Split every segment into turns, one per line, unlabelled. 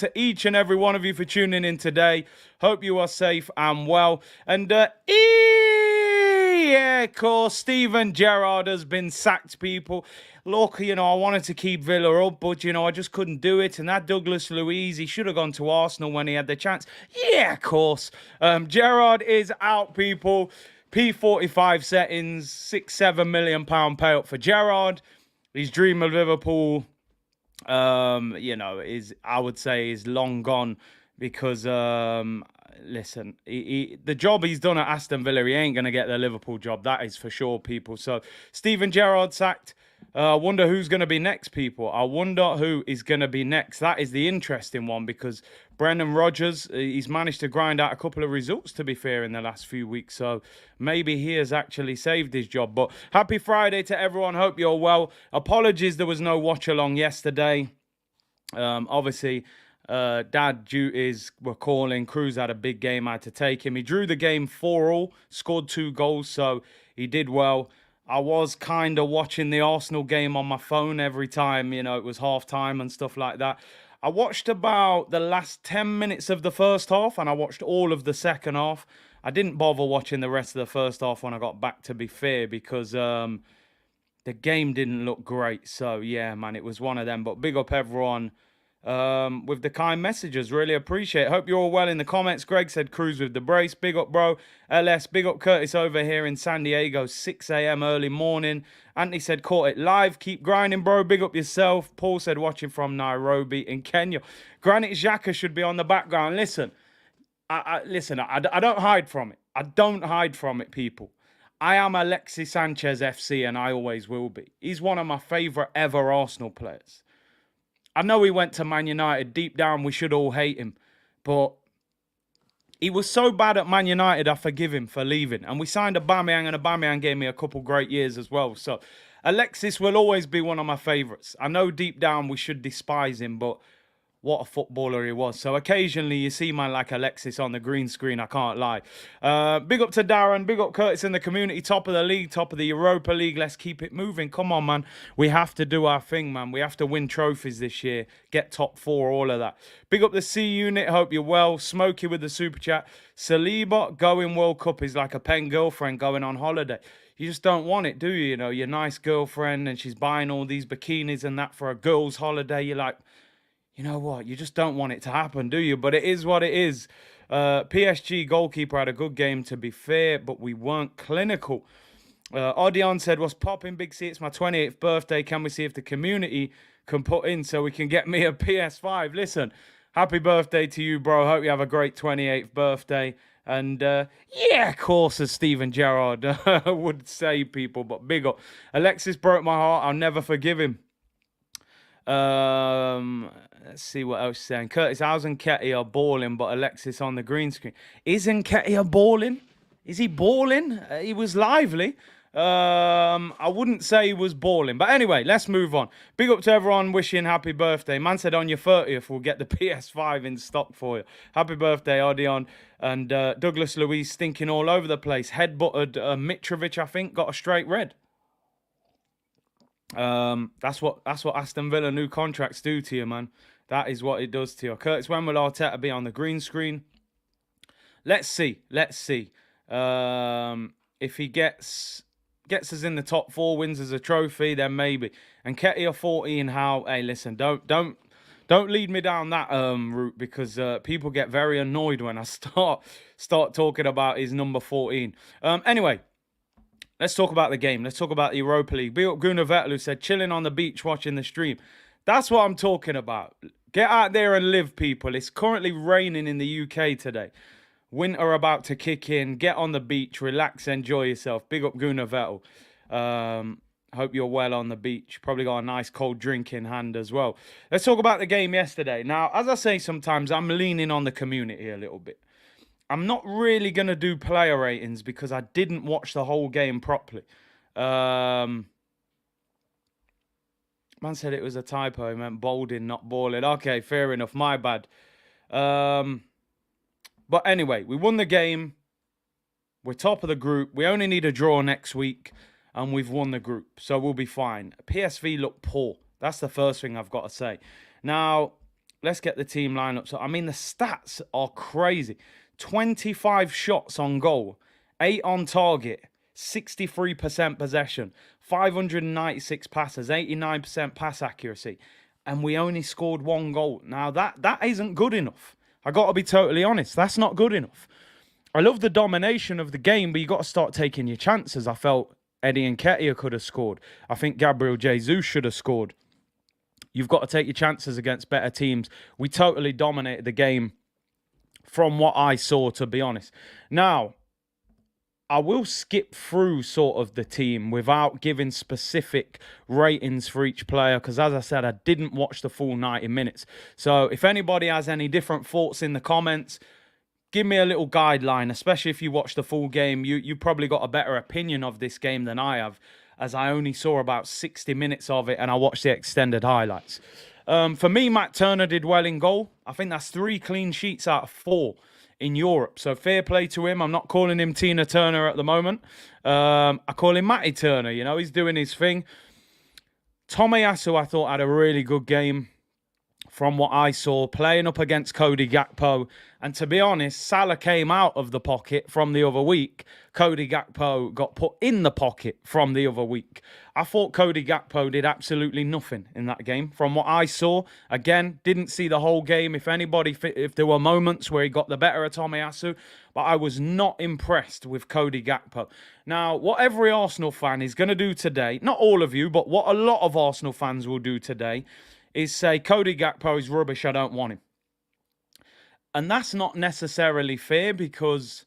to each and every one of you for tuning in today. Hope you are safe and well. And yeah, of course, Steven Gerrard has been sacked, people. Look, I wanted to keep Villa up, but, I just couldn't do it. And that Douglas Luiz, he should have gone to Arsenal when he had the chance. Yeah, of course. Gerrard is out, people. P45 settings, £6-7 million payout for Gerrard. His dream of Liverpool, is, I would say, is long gone because, listen, the job he's done at Aston Villa, he ain't going to get the Liverpool job. That is for sure, people. So, Steven Gerrard sacked. I wonder who's going to be next, people. I wonder who is going to be next. That is the interesting one because Brendan Rodgers, he's managed to grind out a couple of results, to be fair, in the last few weeks. So maybe he has actually saved his job. But happy Friday to everyone. Hope you're well. Apologies there was no watch-along yesterday. Obviously, dad duties were calling. Cruz had a big game. I had to take him. He drew the game 4-4, scored 2 goals, so he did well. I was kind of watching the Arsenal game on my phone every time, it was half-time and stuff like that. I watched about the last 10 minutes of the first half, and I watched all of the second half. I didn't bother watching the rest of the first half when I got back, to be fair, because the game didn't look great. So, yeah, man, it was one of them. But big up everyone with the kind messages. Really appreciate it. Hope you're all well in the comments. Greg said Cruz with the brace. Big up, bro. LS, big up Curtis over here in San Diego. 6 a.m. early morning. Anthony said caught it live. Keep grinding, bro. Big up yourself. Paul said watching from Nairobi in Kenya. Granit Xhaka should be on the background. Listen, I don't hide from it. I don't hide from it, people. I am Alexis Sanchez FC and I always will be. He's one of my favourite ever Arsenal players. I know he went to Man United. Deep down, we should all hate him. But he was so bad at Man United, I forgive him for leaving. And we signed Aubameyang, and Aubameyang gave me a couple great years as well. So Alexis will always be one of my favourites. I know deep down we should despise him, but what a footballer he was. So occasionally you see man like Alexis on the green screen, I can't lie. Big up to Darren, big up Curtis in the community, top of the league, top of the Europa League. Let's keep it moving. Come on, man. We have to do our thing, man. We have to win trophies this year, get top 4, all of that. Big up the C unit, hope you're well. Smokey with the super chat. Saliba going World Cup is like a pen girlfriend going on holiday. You just don't want it, do you? Your nice girlfriend and she's buying all these bikinis and that for a girl's holiday. You're like, you know what? You just don't want it to happen, do you? But it is what it is. PSG goalkeeper had a good game, to be fair, but we weren't clinical. Odion said, what's popping, Big C? It's my 28th birthday. Can we see if the community can put in so we can get me a PS5? Listen, happy birthday to you, bro. Hope you have a great 28th birthday. And, yeah, of course, as Steven Gerrard would say, people, but big up. Alexis broke my heart. I'll never forgive him. Let's see what else he's saying. Curtis, how's Nketiah balling, but Alexis on the green screen? Is Nketiah balling? Is he balling? He was lively. I wouldn't say he was balling. But anyway, let's move on. Big up to everyone wishing happy birthday. Man said on your 30th, we'll get the PS5 in stock for you. Happy birthday, Odion. And Douglas Luiz stinking all over the place. Headbutted Mitrovic, I think, got a straight red. That's what Aston Villa new contracts do to you, man. That is what it does to you. Curtis, when will Arteta be on the green screen? Let's see. If he gets us in the top 4, wins as a trophy, then maybe. And Nketiah 14, how? Hey, listen, don't lead me down that route because people get very annoyed when I start talking about his number 14. Anyway. Let's talk about the game. Let's talk about the Europa League. Big up Gunnar Vettel, who said, chilling on the beach watching the stream. That's what I'm talking about. Get out there and live, people. It's currently raining in the UK today. Winter about to kick in. Get on the beach, relax, enjoy yourself. Big up Gunnar Vettel. Hope you're well on the beach. Probably got a nice cold drink in hand as well. Let's talk about the game yesterday. Now, as I say sometimes, I'm leaning on the community a little bit. I'm not really going to do player ratings because I didn't watch the whole game properly. Man said it was a typo. He meant balding, not balling. Okay, fair enough. My bad. But anyway, we won the game. We're top of the group. We only need a draw next week, and we've won the group. So we'll be fine. PSV look poor. That's the first thing I've got to say. Now, let's get the team lineup. So, I mean, the stats are crazy. 25 shots on goal, 8 on target, 63% possession, 596 passes, 89% pass accuracy, and we only scored 1 goal. Now, that isn't good enough. I got to be totally honest. That's not good enough. I love the domination of the game, but you got to start taking your chances. I felt Eddie Nketiah could have scored. I think Gabriel Jesus should have scored. You've got to take your chances against better teams. We totally dominated the game from what I saw, to be honest. Now, I will skip through sort of the team without giving specific ratings for each player because, as I said, I didn't watch the full 90 minutes. So if anybody has any different thoughts in the comments, give me a little guideline, especially if you watch the full game. You probably got a better opinion of this game than I have, as I only saw about 60 minutes of it and I watched the extended highlights. For me, Matt Turner did well in goal. I think that's 3 clean sheets out of 4 in Europe. So fair play to him. I'm not calling him Tina Turner at the moment. I call him Matty Turner. You know, he's doing his thing. Tomiyasu, I thought, had a really good game from what I saw, playing up against Cody Gakpo. And to be honest, Salah came out of the pocket from the other week. Cody Gakpo got put in the pocket from the other week. I thought Cody Gakpo did absolutely nothing in that game. From what I saw, again, didn't see the whole game. If there were moments where he got the better of Tomiyasu, but I was not impressed with Cody Gakpo. Now, what every Arsenal fan is going to do today, not all of you, but what a lot of Arsenal fans will do today, is say, Cody Gakpo is rubbish, I don't want him. And that's not necessarily fair because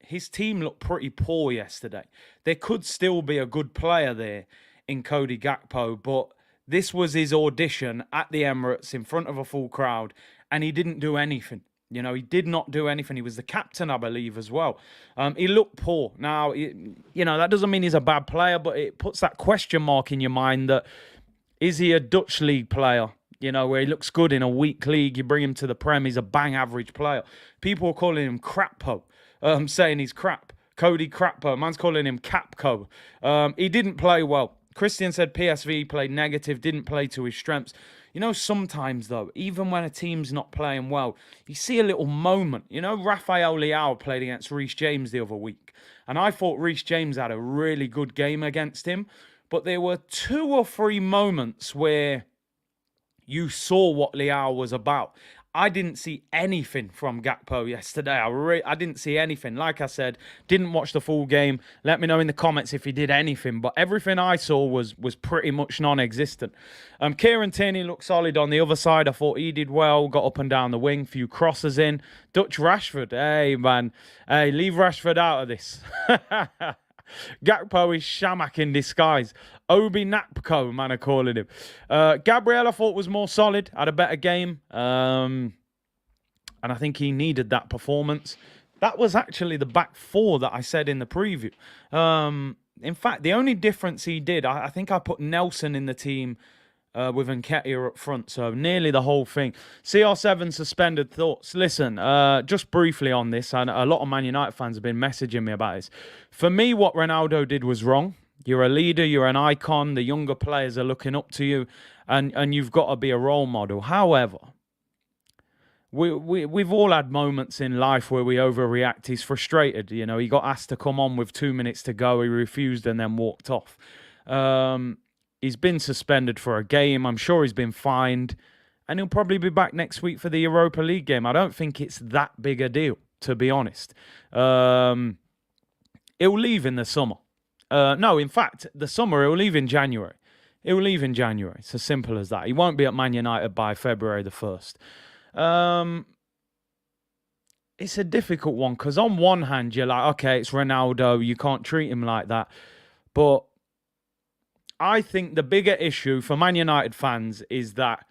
his team looked pretty poor yesterday. There could still be a good player there in Cody Gakpo, but this was his audition at the Emirates in front of a full crowd, and he didn't do anything. You know, he did not do anything. He was the captain, I believe, as well. He looked poor. Now, that doesn't mean he's a bad player, but it puts that question mark in your mind that, is he a Dutch league player? You know, where he looks good in a weak league, you bring him to the Prem, he's a bang average player. People are calling him Crappo, saying he's crap. Cody Crappo, man's calling him Capco. He didn't play well. Christian said PSV played negative, didn't play to his strengths. You know, sometimes, though, even when a team's not playing well, you see a little moment. You know, Rafael Leao played against Reece James the other week, and I thought Reece James had a really good game against him, but there were 2 or 3 moments where you saw what Leao was about. I didn't see anything from Gakpo yesterday. I didn't see anything. Like I said, didn't watch the full game. Let me know in the comments if he did anything. But everything I saw was pretty much non-existent. Kieran Tierney looked solid on the other side. I thought he did well. Got up and down the wing. Few crosses in. Dutch Rashford. Hey, man. Hey, leave Rashford out of this. Gakpo is Shamak in disguise. Obi Napco, man, are calling him. Gabriel, I thought, was more solid. Had a better game. And I think he needed that performance. That was actually the back 4 that I said in the preview. In fact, the only difference he did, I think I put Nelson in the team with Nketiah up front. So nearly the whole thing. CR7 suspended thoughts. Listen, just briefly on this, and a lot of Man United fans have been messaging me about this. For me, what Ronaldo did was wrong. You're a leader, you're an icon, the younger players are looking up to you, and you've got to be a role model. However, we've all had moments in life where we overreact. He's frustrated. You know, he got asked to come on with 2 minutes to go. He refused and then walked off. He's been suspended for a game. I'm sure he's been fined. And he'll probably be back next week for the Europa League game. I don't think it's that big a deal, to be honest. He'll leave in the summer. No, in fact, the summer, he'll leave in January. He'll leave in January. It's as simple as that. He won't be at Man United by February the 1st. It's a difficult one because on one hand, you're like, okay, it's Ronaldo. You can't treat him like that. But I think the bigger issue for Man United fans is that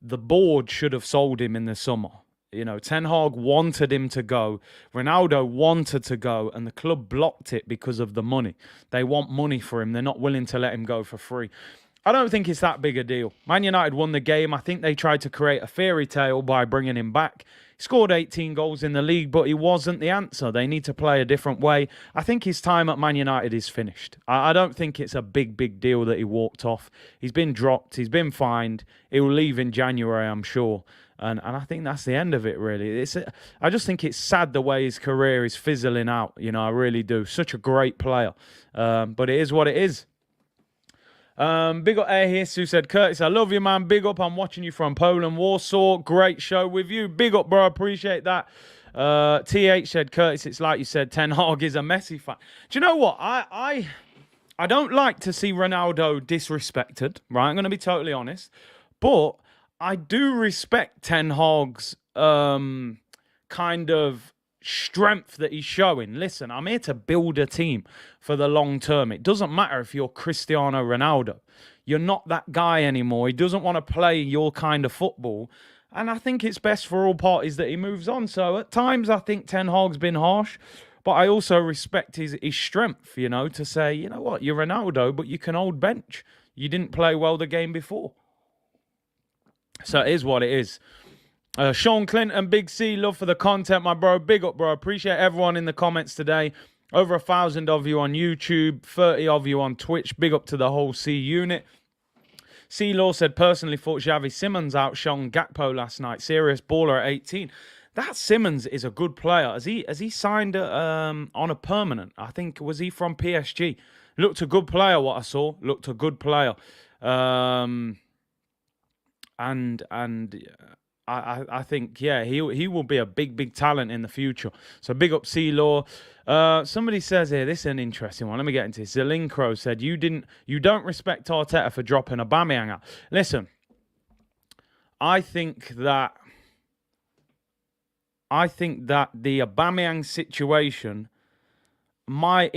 the board should have sold him in the summer. You know, Ten Hag wanted him to go. Ronaldo wanted to go, and the club blocked it because of the money. They want money for him. They're not willing to let him go for free. I don't think it's that big a deal. Man United won the game. I think they tried to create a fairy tale by bringing him back. He scored 18 goals in the league, but he wasn't the answer. They need to play a different way. I think his time at Man United is finished. I don't think it's a big deal that he walked off. He's been dropped. He's been fined. He'll leave in January, I'm sure. And I think that's the end of it, really. I just think it's sad the way his career is fizzling out. You know, I really do. Such a great player. But it is what it is. Big up Air here, who said, Curtis, I love you, man. Big up. I'm watching you from Poland, Warsaw. Great show with you. Big up, bro. Appreciate that. TH said, Curtis, it's like you said, Ten Hag is a Messi fan. Do you know what? I don't like to see Ronaldo disrespected, right? I'm going to be totally honest. But I do respect Ten Hag's kind of strength that he's showing. Listen, I'm here to build a team for the long term. It doesn't matter if you're Cristiano Ronaldo. You're not that guy anymore. He doesn't want to play your kind of football. And I think it's best for all parties that he moves on. So at times I think Ten Hag's been harsh. But I also respect his strength, you know, to say, you know what, you're Ronaldo, but you can hold bench. You didn't play well the game before. So it is what it is. Sean Clinton, Big C, love for the content, my bro. Big up, bro. Appreciate everyone in the comments today. Over 1,000 of you on YouTube, 30 of you on Twitch. Big up to the whole C unit. C Law said, personally thought Xavi Simons outshone Gakpo last night. Serious baller at 18. That Simons is a good player. Has he signed on a permanent? I think, was he from PSG? Looked a good player, what I saw. Looked a good player. I think, yeah, he will be a big talent in the future. So big up C-Law. Somebody says here, this is an interesting one. Let me get into this. Zelinkro said, you don't respect Arteta for dropping Aubameyang out. Listen, I think that the Aubameyang situation, my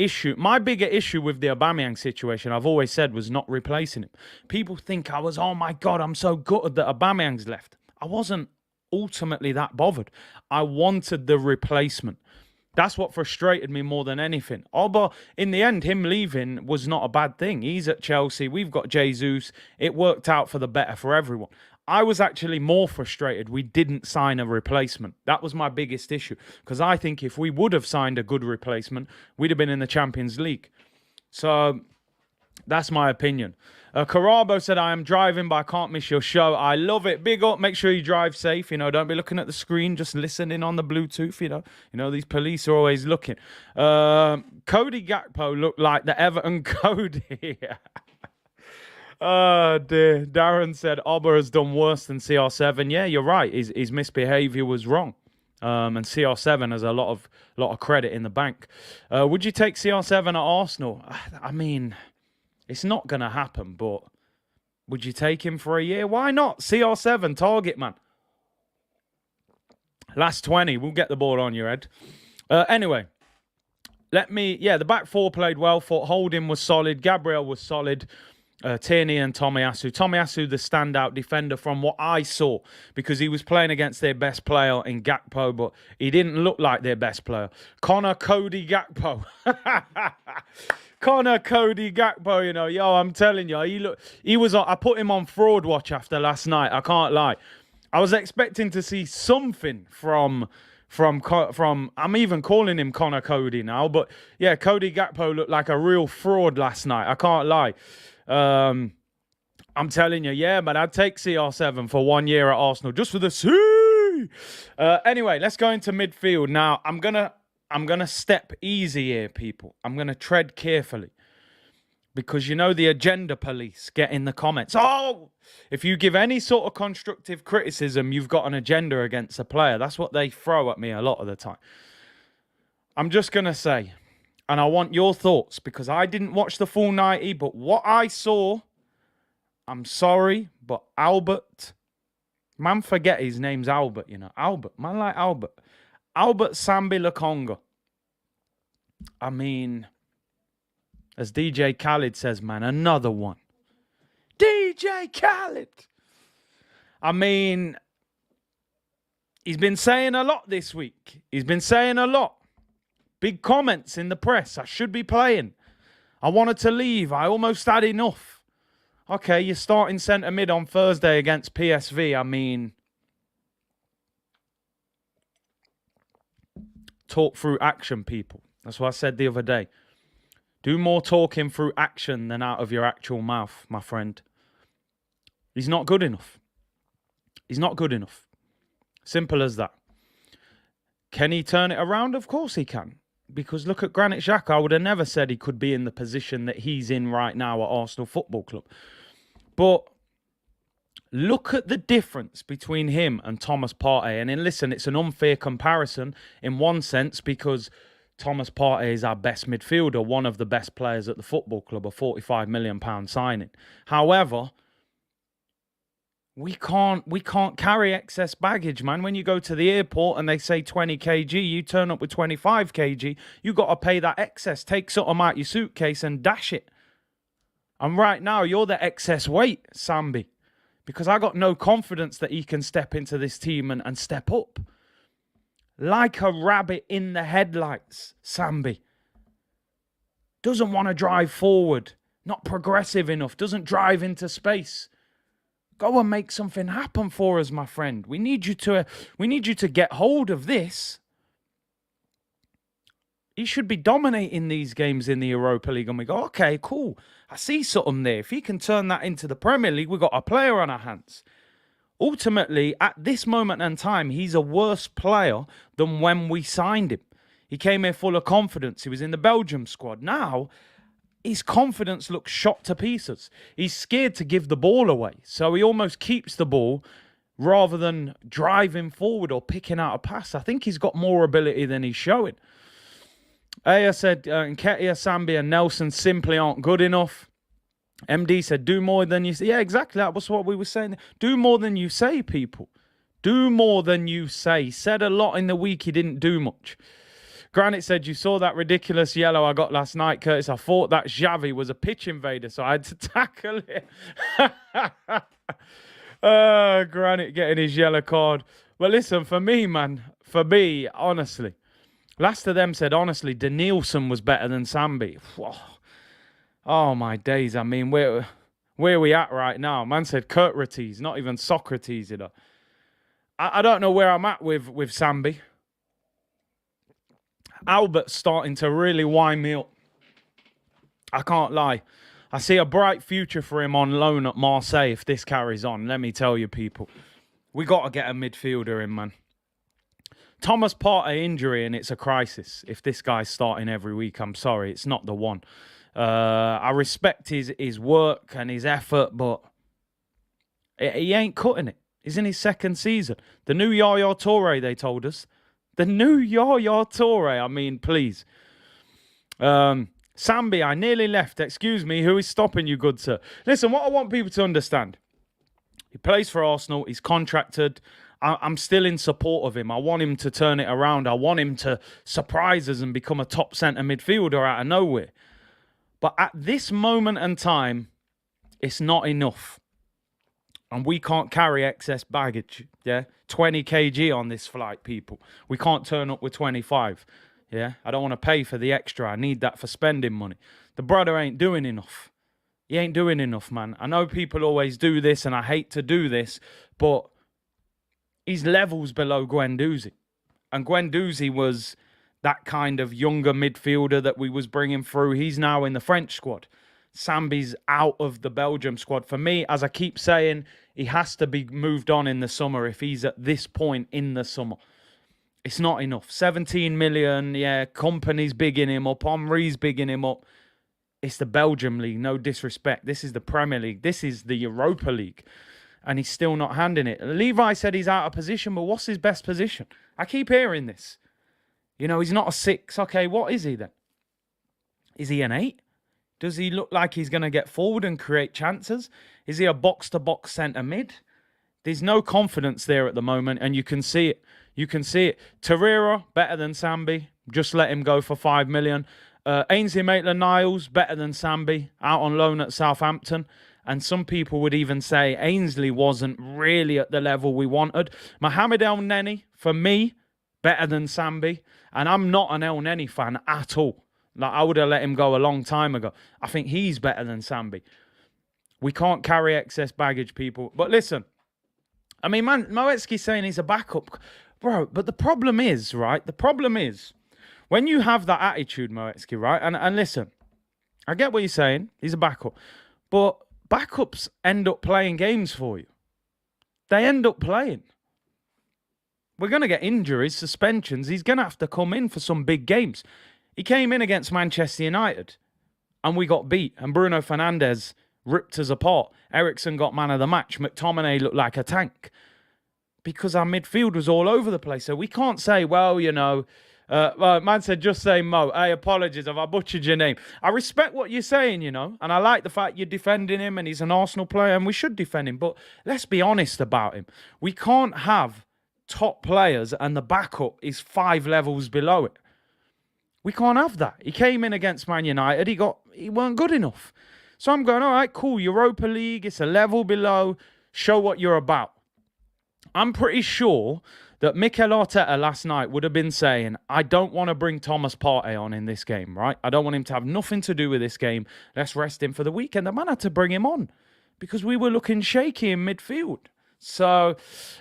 bigger issue with the Aubameyang situation, I've always said, was not replacing him. People think I was, oh my God, I'm so gutted that Aubameyang's left. I wasn't ultimately that bothered. I wanted the replacement. That's what frustrated me more than anything. But in the end, him leaving was not a bad thing. He's at Chelsea. We've got Jesus. It worked out for the better for everyone. I was actually more frustrated we didn't sign a replacement. That was my biggest issue. Because I think if we would have signed a good replacement, we'd have been in the Champions League. So that's my opinion. Carabo said, I am driving, but I can't miss your show. I love it. Big up. Make sure you drive safe. You know, don't be looking at the screen. Just listening on the Bluetooth, you know. You know, these police are always looking. Cody Gakpo looked like the Everton Cody. Oh, dear. Darren said, Oba has done worse than CR7. Yeah, you're right. His misbehaviour was wrong. And CR7 has a lot of credit in the bank. Would you take CR7 at Arsenal? I mean, it's not going to happen, but would you take him for a year? Why not? CR7, target man. Last 20, we'll get the ball on your head. Anyway, the back four played well. Thought Holding was solid. Gabriel was solid. Tierney and Tomiyasu. Tomiyasu, the standout defender from what I saw, because he was playing against their best player in Gakpo, but he didn't look like their best player. Cody Gakpo. Cody Gakpo, you know, yo, I'm telling you, I put him on fraud watch after last night. I can't lie. I was expecting to see something from I'm even calling him Cody now, but yeah, Cody Gakpo looked like a real fraud last night. I can't lie. I'm telling you, yeah, man, I'd take CR7 for 1 year at Arsenal just for the C. Anyway, let's go into midfield now. I'm gonna step easy here, people. I'm gonna tread carefully, because you know the agenda police get in the comments. Oh, if you give any sort of constructive criticism, you've got an agenda against a player. That's what they throw at me a lot of the time. I'm just gonna say, and I want your thoughts, because I didn't watch the full 90, but what I saw, I'm sorry, but Albert, man, forget his name's Albert, you know. Albert, man like Albert. Albert Sambi Lokonga. I mean, as DJ Khaled says, man, another one. DJ Khaled. I mean, he's been saying a lot this week. He's been saying a lot. Big comments in the press. I should be playing. I wanted to leave. I almost had enough. Okay, you're starting centre mid on Thursday against PSV. I mean, talk through action, people. That's what I said the other day. Do more talking through action than out of your actual mouth, my friend. He's not good enough. He's not good enough. Simple as that. Can he turn it around? Of course he can. Because look at Granit Xhaka. I would have never said he could be in the position that he's in right now at Arsenal Football Club. But look at the difference between him and Thomas Partey. And then listen, it's an unfair comparison in one sense because Thomas Partey is our best midfielder, one of the best players at the football club, a £45 million signing. However, we can't carry excess baggage, man. When you go to the airport and they say 20 kg, you turn up with 25 kg, you got to pay that excess. Take something out your suitcase and dash it. And right now, you're the excess weight, Sambi. Because I got no confidence that he can step into this team and step up. Like a rabbit in the headlights, Sambi. Doesn't want to drive forward. Not progressive enough. Doesn't drive into space. Go and make something happen for us, my friend. We need you to get hold of this. He should be dominating these games in the Europa League. And we go, okay, cool. I see something there. If he can turn that into the Premier League, we've got a player on our hands. Ultimately, at this moment in time, he's a worse player than when we signed him. He came here full of confidence. He was in the Belgium squad. Now, his confidence looks shot to pieces. He's scared to give the ball away. So he almost keeps the ball rather than driving forward or picking out a pass. I think he's got more ability than he's showing. Aya said, Nketiah, Sambi and Nelson simply aren't good enough. MD said, do more than you say. Yeah, exactly. That was what we were saying. Do more than you say, people. Do more than you say. He said a lot in the week. He didn't do much. Granite said, you saw that ridiculous yellow I got last night, Curtis. I thought that Xavi was a pitch invader, so I had to tackle it. Granite getting his yellow card. Well, listen, for me, honestly, last of them said, honestly, Danielson was better than Sambi. Oh, my days. I mean, where are we at right now? Man said Kurtrates, not even Socrates, you know. I don't know where I'm at with Sambi. Albert's starting to really wind me up. I can't lie. I see a bright future for him on loan at Marseille if this carries on. Let me tell you, people. We got to get a midfielder in, man. Thomas Partey injury, and it's a crisis. If this guy's starting every week, I'm sorry. It's not the one. I respect his work and his effort, but he ain't cutting it. He's in his second season. The new Yaya Toure, they told us. The new Yaya Toure. I mean, please. Sambi, I nearly left. Excuse me. Who is stopping you, good sir? Listen, what I want people to understand. He plays for Arsenal. He's contracted. I'm still in support of him. I want him to turn it around. I want him to surprise us and become a top centre midfielder out of nowhere. But at this moment in time, it's not enough. And we can't carry excess baggage, yeah? 20 kg on this flight, people. We can't turn up with 25, yeah? I don't want to pay for the extra. I need that for spending money. The brother ain't doing enough. He ain't doing enough, man. I know people always do this, and I hate to do this, but he's levels below Guendouzi. And Guendouzi was that kind of younger midfielder that we was bringing through. He's now in the French squad. Sambi's out of the Belgium squad. For me, as I keep saying, he has to be moved on in the summer if he's at this point in the summer. It's not enough. 17 million, yeah, company's bigging him up, Henry's bigging him up. It's the Belgium League, no disrespect. This is the Premier League. This is the Europa League. And he's still not handing it. Levi said he's out of position, but what's his best position? I keep hearing this. You know, he's not a 6. Okay, what is he then? Is he an 8? Does he look like he's going to get forward and create chances? Is he a box-to-box centre mid? There's no confidence there at the moment, and you can see it. You can see it. Torreira, better than Sambi. Just let him go for 5 million. Ainsley Maitland-Niles, better than Sambi. Out on loan at Southampton. And some people would even say Ainsley wasn't really at the level we wanted. Mohamed El Neni, for me, better than Sambi. And I'm not an El Neni fan at all. Like, I would have let him go a long time ago. I think he's better than Sambi. We can't carry excess baggage, people. But listen, I mean, man, Moetsky's saying he's a backup. Bro, but the problem is, right? The problem is, when you have that attitude, Moetsky, right? And listen, I get what you're saying. He's a backup. But backups end up playing games for you. They end up playing. We're going to get injuries, suspensions. He's going to have to come in for some big games. He came in against Manchester United and we got beat. And Bruno Fernandes ripped us apart. Eriksen got man of the match. McTominay looked like a tank. Because our midfield was all over the place. So we can't say, well, you know... man said, just say Mo. Hey, apologies if I butchered your name. I respect what you're saying, you know. And I like the fact you're defending him and he's an Arsenal player and we should defend him. But let's be honest about him. We can't have top players and the backup is 5 levels below it. We can't have that. He came in against Man United. He weren't good enough. So I'm going, all right, cool. Europa League, it's a level below. Show what you're about. I'm pretty sure that Mikel Arteta last night would have been saying, I don't want to bring Thomas Partey on in this game, right? I don't want him to have nothing to do with this game. Let's rest him for the weekend. The man had to bring him on because we were looking shaky in midfield. So,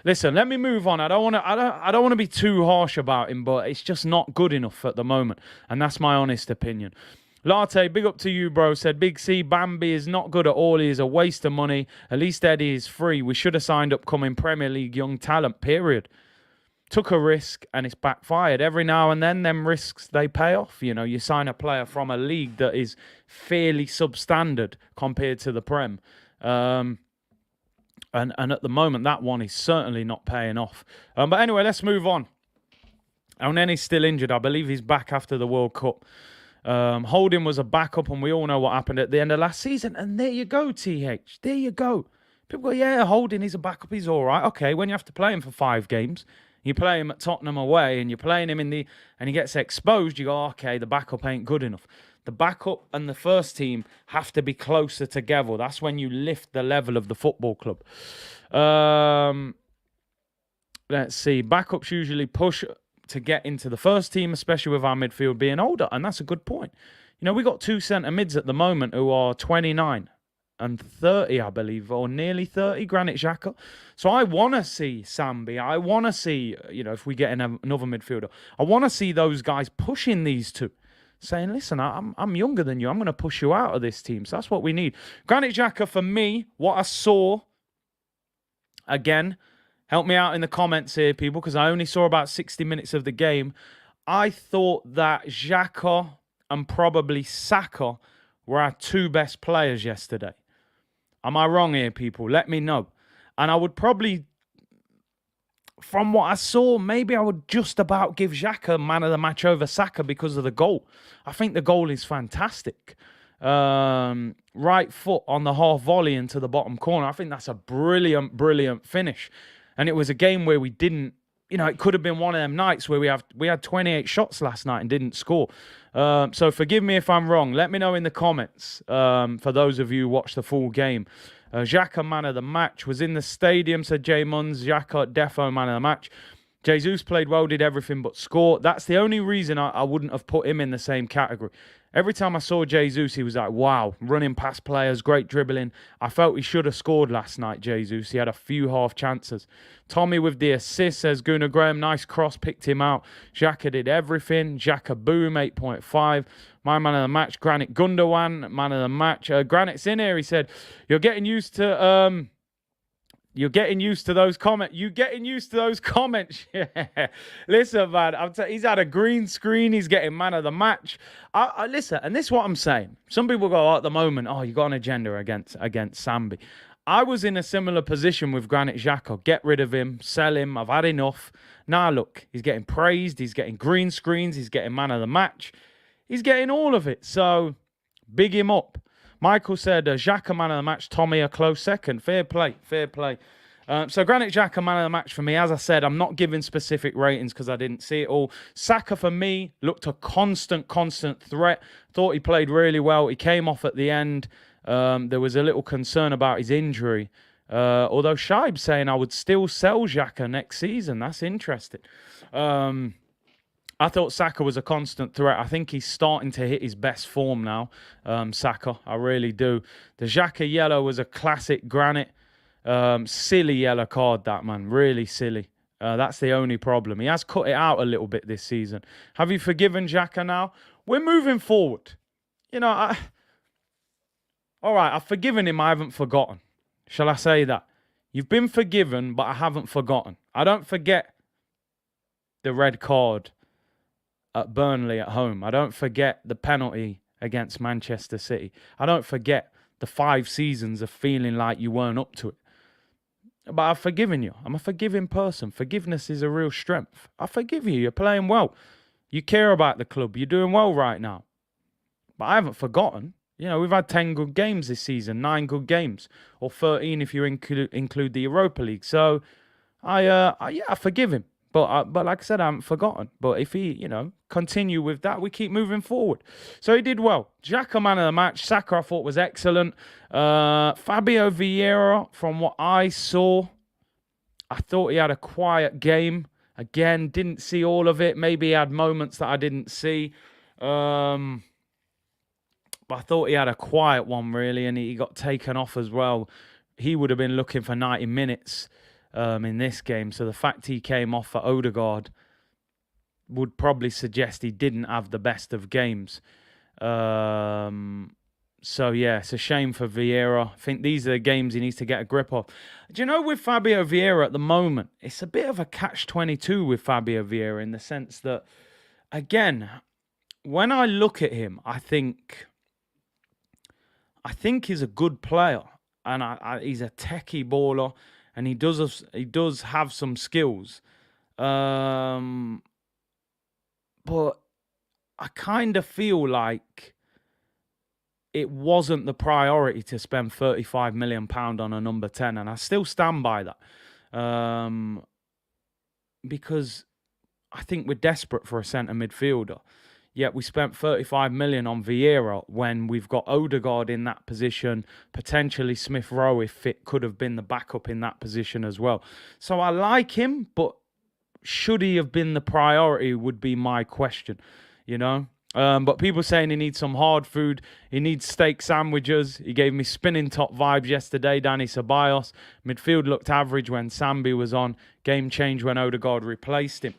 listen, let me move on. I don't want to be too harsh about him, but it's just not good enough at the moment. And that's my honest opinion. Latte, big up to you, bro. Said, Big C, Bambi is not good at all. He is a waste of money. At least Eddie is free. We should have signed upcoming Premier League young talent, period. Took a risk and it's backfired. Every now and then, them risks, they pay off. You know, you sign a player from a league that is fairly substandard compared to the Prem. And at the moment, that one is certainly not paying off. But anyway, let's move on. Elneny's still injured. I believe he's back after the World Cup. Holding was a backup, and we all know what happened at the end of last season. And there you go, TH. There you go. People go, yeah, Holding, he's a backup. He's all right. Okay, when you have to play him for 5 games, you play him at Tottenham away, and you're playing him and he gets exposed, you go, okay, the backup ain't good enough. The backup and the first team have to be closer together. That's when you lift the level of the football club. Let's see. Backups usually push to get into the first team, especially with our midfield being older. And that's a good point. You know, we got 2 centre mids at the moment who are 29 and 30, I believe, or nearly 30, Granit Xhaka. So I want to see Sambi. I want to see, you know, if we get another midfielder, I want to see those guys pushing these two, saying, listen, I'm younger than you. I'm going to push you out of this team. So that's what we need. Granit Xhaka, for me, what I saw, again, help me out in the comments here, people, because I only saw about 60 minutes of the game. I thought that Xhaka and probably Saka were our 2 best players yesterday. Am I wrong here, people? Let me know. And I would probably, from what I saw, maybe I would just about give Xhaka man of the match over Saka because of the goal. I think the goal is fantastic. Right foot on the half volley into the bottom corner. I think that's a brilliant, brilliant finish. And it was a game where we didn't, you know, it could have been one of them nights where we had 28 shots last night and didn't score. So forgive me if I'm wrong. Let me know in the comments for those of you who watched the full game. Xhaka, man of the match, was in the stadium, said Jay Munns. Xhaka, defo, man of the match. Jesus played well, did everything but score. That's the only reason I wouldn't have put him in the same category. Every time I saw Jesus, he was like, wow, running past players, great dribbling. I felt he should have scored last night, Jesus. He had a few half chances. Tommy with the assist, says Gunnar Graham, nice cross, picked him out. Xhaka did everything. Xhaka boom, 8.5. My man of the match, Granit Gundogan, man of the match. Granit's in here, he said, you're getting used to... You're getting used to those comments. You getting used to those comments. Yeah. Listen, man, he's had a green screen. He's getting man of the match. I listen, and this is what I'm saying. Some people go, at the moment, you got an agenda against Sambi. I was in a similar position with Granit Xhaka. Get rid of him, sell him. I've had enough. Now, look, he's getting praised. He's getting green screens. He's getting man of the match. He's getting all of it. So, big him up. Michael said, Xhaka, man of the match. Tommy, a close second. Fair play, fair play. So Granit Xhaka, man of the match for me. As I said, I'm not giving specific ratings because I didn't see it all. Saka, for me, looked a constant threat. Thought he played really well. He came off at the end. There was a little concern about his injury. Although Shaib's saying I would still sell Xhaka next season. That's interesting. I thought Saka was a constant threat. I think he's starting to hit his best form now, Saka. I really do. The Xhaka yellow was a classic granite. Silly yellow card, that, man. Really silly. That's the only problem. He has cut it out a little bit this season. Have you forgiven Xhaka now? We're moving forward. You know, all right, I've forgiven him. I haven't forgotten. Shall I say that? You've been forgiven, but I haven't forgotten. I don't forget the red card at Burnley at home. I don't forget the penalty against Manchester City. I don't forget the 5 seasons of feeling like you weren't up to it. But I've forgiven you. I'm a forgiving person. Forgiveness is a real strength. I forgive you. You're playing well. You care about the club. You're doing well right now. But I haven't forgotten. You know, we've had 10 good games this season, 9 good games, or 13 if you include the Europa League. So, I forgive him. But like I said, I haven't forgotten. But if he, continue with that, we keep moving forward. So he did well. Xhaka, man of the match. Saka, I thought, was excellent. Fabio Vieira, from what I saw, I thought he had a quiet game. Again, didn't see all of it. Maybe he had moments that I didn't see. But I thought he had a quiet one, really, and he got taken off as well. He would have been looking for 90 minutes in this game. So the fact he came off for Odegaard would probably suggest he didn't have the best of games. So, yeah, it's a shame for Vieira. I think these are the games he needs to get a grip of. Do you know, with Fabio Vieira at the moment, it's a bit of a catch-22 with Fabio Vieira in the sense that, again, when I look at him, I think he's a good player, and he's a techie baller, and he does have some skills. But I kind of feel like it wasn't the priority to spend £35 million on a number 10, and I still stand by that. Because I think we're desperate for a centre midfielder. Yet we spent 35 million on Vieira when we've got Odegaard in that position, potentially Smith Rowe if it could have been the backup in that position as well. So I like him, but should he have been the priority would be my question, But people saying he needs some hard food. He needs steak sandwiches. He gave me spinning top vibes yesterday, Danny Ceballos. Midfield looked average when Sambi was on. Game changed when Odegaard replaced him.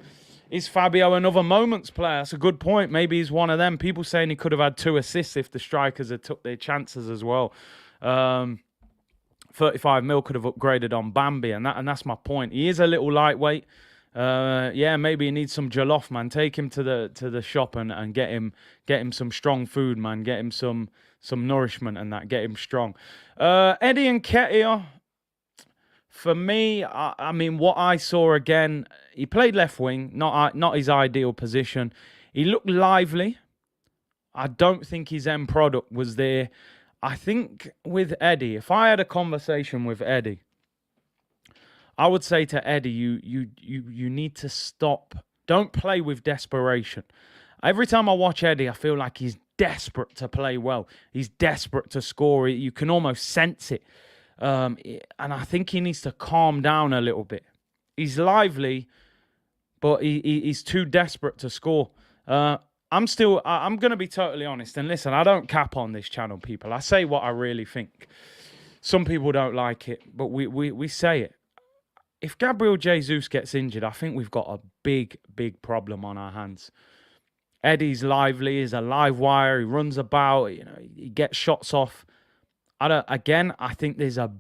Is Fabio another moments player? That's a good point. Maybe he's one of them. People saying he could have had 2 assists if the strikers had took their chances as well. 35 mil could have upgraded on Bambi, and that's my point. He is a little lightweight. Maybe he needs some jollof, man. Take him to the shop and get him some strong food, man. Get him some nourishment and that. Get him strong. Eddie Nketiah. For me, I mean, what I saw again, he played left wing, not his ideal position. He looked lively. I don't think his end product was there. I think with Eddie, if I had a conversation with Eddie, I would say to Eddie, you need to stop. Don't play with desperation. Every time I watch Eddie, I feel like he's desperate to play well. He's desperate to score. You can almost sense it. And I think he needs to calm down a little bit. He's lively, but he's too desperate to score. I'm going to be totally honest. And listen, I don't cap on this channel, people. I say what I really think. Some people don't like it, but we say it. If Gabriel Jesus gets injured, I think we've got a big, big problem on our hands. Eddie's lively. He's a live wire. He runs about. He gets shots off. I think there's a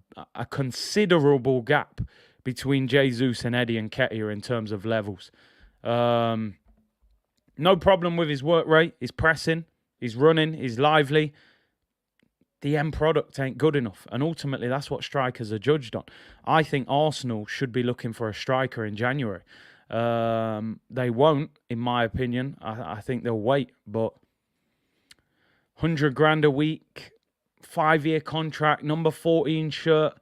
considerable gap between Jesus and Eddie Nketiah in terms of levels. No problem with his work rate, his pressing, his running, his lively. The end product ain't good enough. And ultimately, that's what strikers are judged on. I think Arsenal should be looking for a striker in January. They won't, in my opinion. I think they'll wait. But 100 grand a week, 5-year contract, number 14 shirt.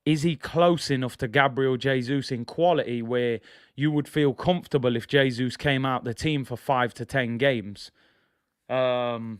Is he close enough to Gabriel Jesus in quality where you would feel comfortable if Jesus came out the team for 5 to 10 games? And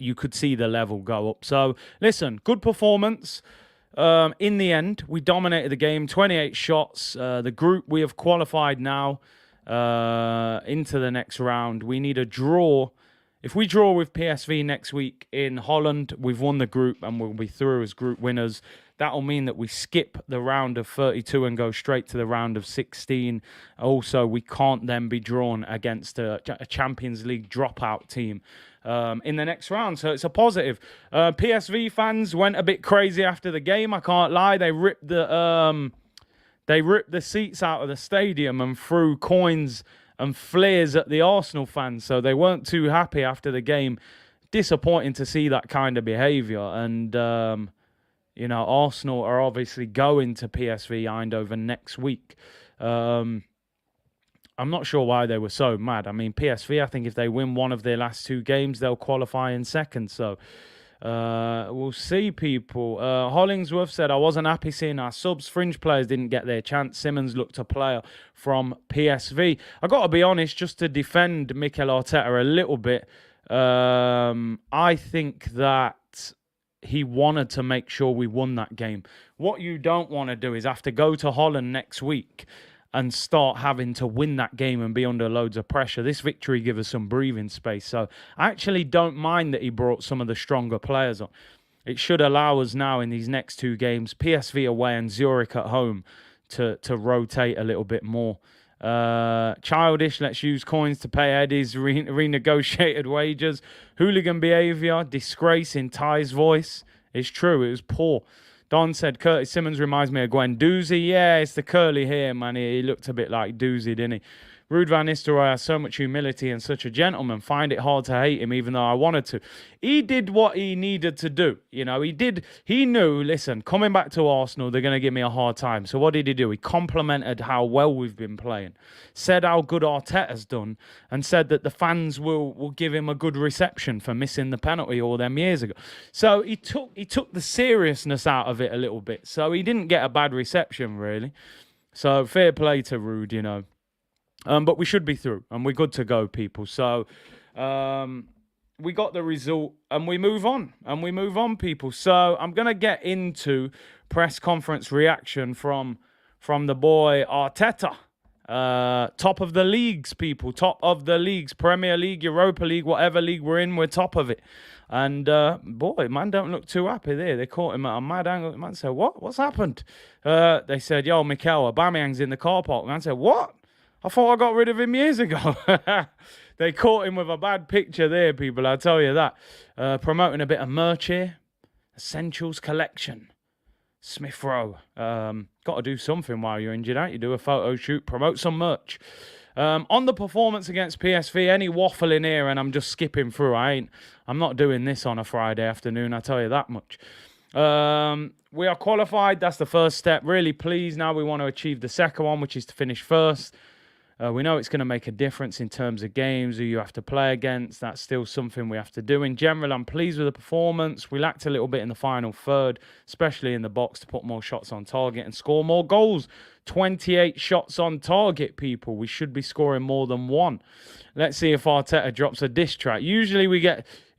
you could see the level go up. So, listen, good performance. In the end, we dominated the game, 28 shots. The group, we have qualified now into the next round. We need a draw. If we draw with PSV next week in Holland, we've won the group and we'll be through as group winners. That'll mean that we skip the round of 32 and go straight to the round of 16. Also, we can't then be drawn against a Champions League dropout team in the next round. So it's a positive. PSV fans went a bit crazy after the game. I can't lie. They ripped the seats out of the stadium and threw coins and flares at the Arsenal fans. So they weren't too happy after the game. Disappointing to see that kind of behaviour. And, Arsenal are obviously going to PSV Eindhoven next week. I'm not sure why they were so mad. I mean, PSV, I think if they win one of their last two games, they'll qualify in second. So we'll see, people. Hollingsworth said, I wasn't happy seeing our subs. Fringe players didn't get their chance. Simmons looked a player from PSV. I got to be honest, just to defend Mikel Arteta a little bit, I think that he wanted to make sure we won that game. What you don't want to do is have to go to Holland next week and start having to win that game and be under loads of pressure. This victory gives us some breathing space. So I actually don't mind that he brought some of the stronger players on. It should allow us now in these next two games, PSV away and Zurich at home, to rotate a little bit more. Childish, let's use coins to pay Eddie's renegotiated wages. Hooligan behaviour, disgrace in Ty's voice. It's true, it was poor. Don said, Curtis Simmons reminds me of Gwen Doozy. Yeah, it's the curly hair, man. He looked a bit like Doozy, didn't he? Ruud van Nistelrooy has so much humility and such a gentleman. Find it hard to hate him, even though I wanted to. He did what he needed to do. He knew, listen, coming back to Arsenal, they're going to give me a hard time. So what did he do? He complimented how well we've been playing. Said how good Arteta's done. And said that the fans will give him a good reception for missing the penalty all them years ago. So he took the seriousness out of it a little bit. So he didn't get a bad reception, really. So fair play to Ruud, But we should be through, and we're good to go, people. So we got the result, and we move on, people. So I'm going to get into press conference reaction from the boy Arteta. Top of the leagues, people. Top of the leagues. Premier League, Europa League, whatever league we're in, we're top of it. And, boy, man don't look too happy there. They caught him at a mad angle. Man said, what? What's happened? They said, yo, Mikel, Aubameyang's in the car park. Man said, what? I thought I got rid of him years ago. They caught him with a bad picture there, people. I'll tell you that. Promoting a bit of merch here. Essentials collection. Smith Rowe. Got to do something while you're injured, ain't you? Do a photo shoot. Promote some merch. On the performance against PSV, any waffle in here and I'm just skipping through. I'm not doing this on a Friday afternoon, I tell you that much. We are qualified. That's the first step. Really pleased. Now we want to achieve the second one, which is to finish first. We know it's going to make a difference in terms of games, who you have to play against. That's still something we have to do. In general, I'm pleased with the performance. We lacked a little bit in the final third, especially in the box, to put more shots on target and score more goals. 28 shots on target, people. We should be scoring more than one. Let's see if Arteta drops a diss track. Usually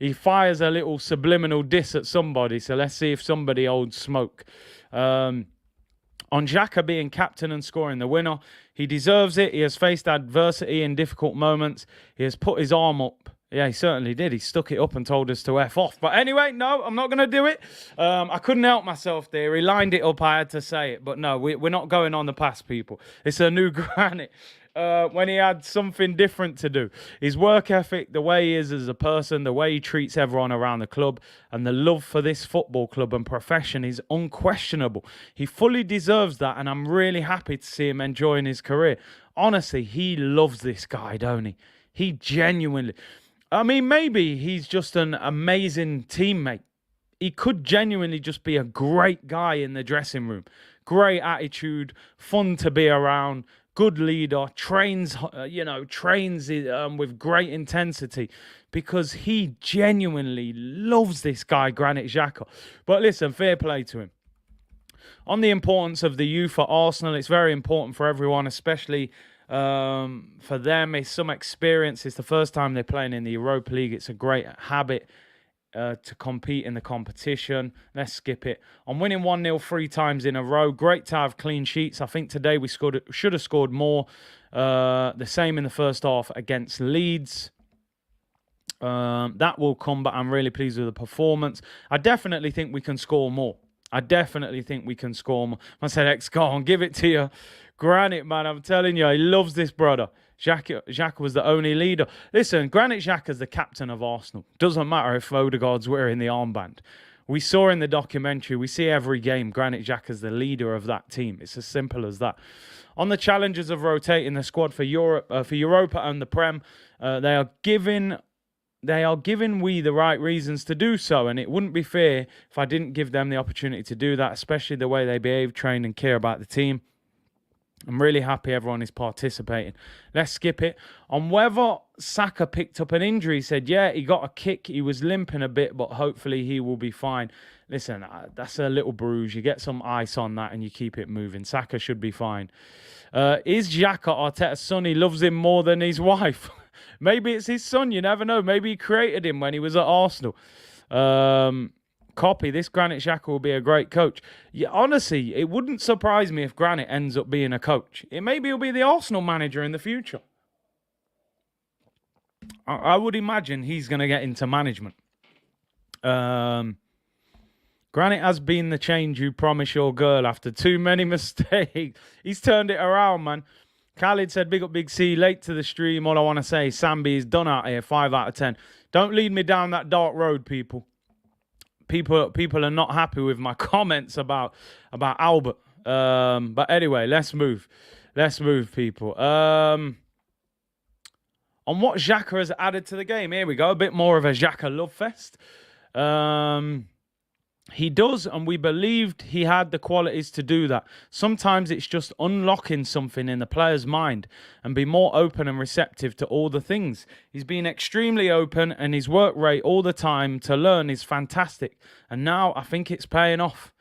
he fires a little subliminal diss at somebody. So let's see if somebody holds smoke. On Xhaka being captain and scoring the winner, he deserves it. He has faced adversity in difficult moments. He has put his arm up. Yeah, he certainly did. He stuck it up and told us to F off. But anyway, no, I'm not going to do it. I couldn't help myself there. He lined it up. I had to say it. But no, we're not going on the past, people. It's a new granite. When he had something different to do. His work ethic, the way he is as a person, the way he treats everyone around the club, and the love for this football club and profession is unquestionable. He fully deserves that, and I'm really happy to see him enjoying his career. Honestly, he loves this guy, don't he? He genuinely... I mean, maybe he's just an amazing teammate. He could genuinely just be a great guy in the dressing room. Great attitude, fun to be around, good leader, trains with great intensity, because he genuinely loves this guy, Granit Xhaka. But listen, fair play to him. On the importance of the youth at Arsenal, it's very important for everyone, especially for them. It's some experience. It's the first time they're playing in the Europa League. It's a great habit to compete in the competition. Let's skip it. I'm winning 1-0 3 times in a row. Great to have clean sheets. I think today we should have scored more. The same in the first half against Leeds. That will come, but I'm really pleased with the performance. I definitely think we can score more. I said, go on, give it to you. Granit, man, I'm telling you, he loves this brother. Xhaka was the only leader. Listen, Granit Xhaka's the captain of Arsenal. Doesn't matter if Odegaard's wearing the armband. We saw in the documentary, we see every game, Granit Xhaka's the leader of that team. It's as simple as that. On the challenges of rotating the squad for Europa and the Prem, they are giving we the right reasons to do so, and it wouldn't be fair if I didn't give them the opportunity to do that, especially the way they behave, train and care about the team. I'm really happy everyone is participating. Let's skip it. On whether Saka picked up an injury, he said, yeah, he got a kick. He was limping a bit, but hopefully he will be fine. Listen, that's a little bruise. You get some ice on that and you keep it moving. Saka should be fine. Is Xhaka Arteta's son? He loves him more than his wife. Maybe it's his son. You never know. Maybe he created him when he was at Arsenal. Copy. This Granit Xhaka will be a great coach. Yeah, honestly, it wouldn't surprise me if Granit ends up being a coach. Maybe he'll be the Arsenal manager in the future. I would imagine he's going to get into management. Granit has been the change you promised your girl after too many mistakes. He's turned it around, man. Khalid said, big up Big C, late to the stream. All I want to say is Sambi is done out here, 5 out of 10. Don't lead me down that dark road, people. People are not happy with my comments about Albert. But anyway, let's move. Let's move, people. On what Xhaka has added to the game. Here we go. A bit more of a Xhaka love fest. He does, and we believed he had the qualities to do that. Sometimes it's just unlocking something in the player's mind and be more open and receptive to all the things. He's been extremely open, and his work rate all the time to learn is fantastic. And now I think it's paying off.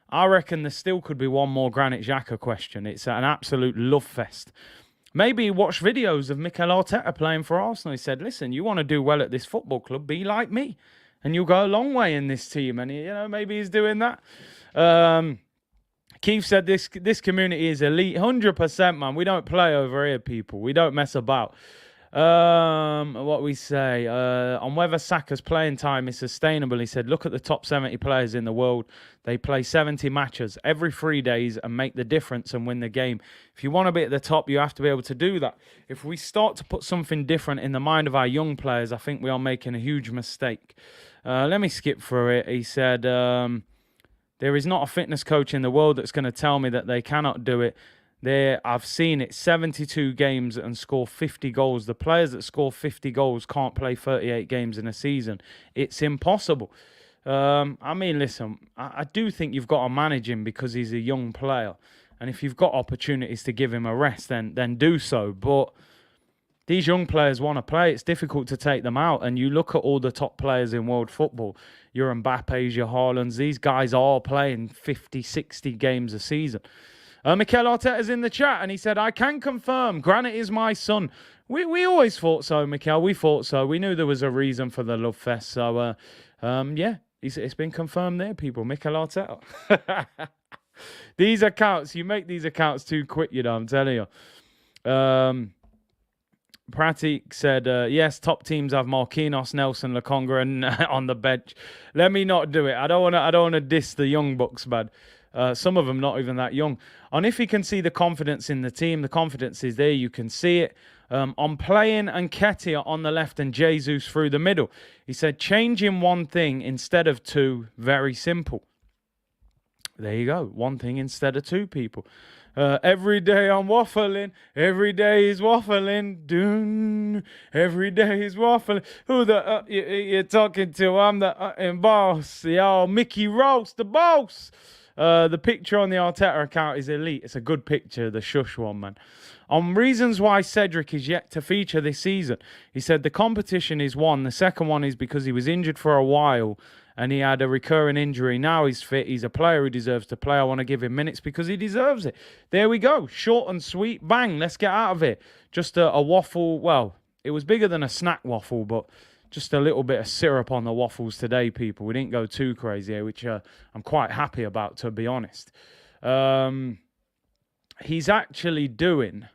I reckon there still could be one more Granit Xhaka question. It's an absolute love fest. Maybe he watched videos of Mikel Arteta playing for Arsenal. He said, listen, you want to do well at this football club, be like me. And you'll go a long way in this team. And, maybe he's doing that. Keith said this community is elite. 100%, man. We don't play over here, people. We don't mess about. What we say. On whether Saka's playing time is sustainable, he said, look at the top 70 players in the world. They play 70 matches every 3 days and make the difference and win the game. If you want to be at the top, you have to be able to do that. If we start to put something different in the mind of our young players, I think we are making a huge mistake. Let me skip through it. He said, there is not a fitness coach in the world that's going to tell me that they cannot do it. I've seen it, 72 games and score 50 goals. The players that score 50 goals can't play 38 games in a season. It's impossible. Listen, I do think you've got to manage him because he's a young player. And if you've got opportunities to give him a rest, then do so. But these young players want to play. It's difficult to take them out. And you look at all the top players in world football, your Mbappe's, your Haalands, these guys are playing 50, 60 games a season. Mikel Arteta's in the chat and he said, I can confirm Granit is my son. We always thought so, Mikel. We thought so. We knew there was a reason for the love fest. So, it's been confirmed there, people. Mikel Arteta. These accounts, you make these accounts too quick, I'm telling you. Pratik said, yes, top teams have Marquinhos, Nelson, Lokonga and on the bench. Let me not do it. I don't want to diss the young bucks, man. Some of them not even that young. And if you can see the confidence in the team, the confidence is there. You can see it. On playing Nketiah on the left and Jesus through the middle. He said, changing one thing instead of two, very simple. There you go. One thing instead of two, people. Every day I'm waffling. Every day is waffling. Doon. Every day is waffling. Who the you're talking to? I'm the boss. Yo, Mickey Roast, the boss. The picture on the Arteta account is elite. It's a good picture, the shush one, man. On reasons why Cedric is yet to feature this season, he said the competition is one. The second one is because he was injured for a while and he had a recurring injury. Now he's fit. He's a player who deserves to play. I want to give him minutes because he deserves it. There we go. Short and sweet. Bang. Let's get out of it. Just a waffle. Well, it was bigger than a snack waffle, but just a little bit of syrup on the waffles today, people. We didn't go too crazy, which I'm quite happy about, to be honest. He's actually doing,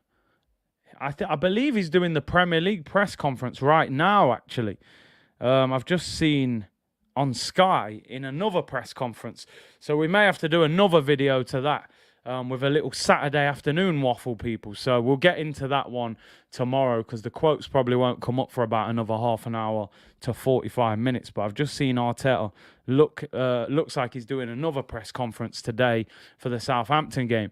I believe he's doing the Premier League press conference right now, actually. I've just seen on Sky in another press conference. So we may have to do another video to that with a little Saturday afternoon waffle, people. So we'll get into that one tomorrow because the quotes probably won't come up for about another half an hour to 45 minutes. But I've just seen Arteta looks like he's doing another press conference today for the Southampton game.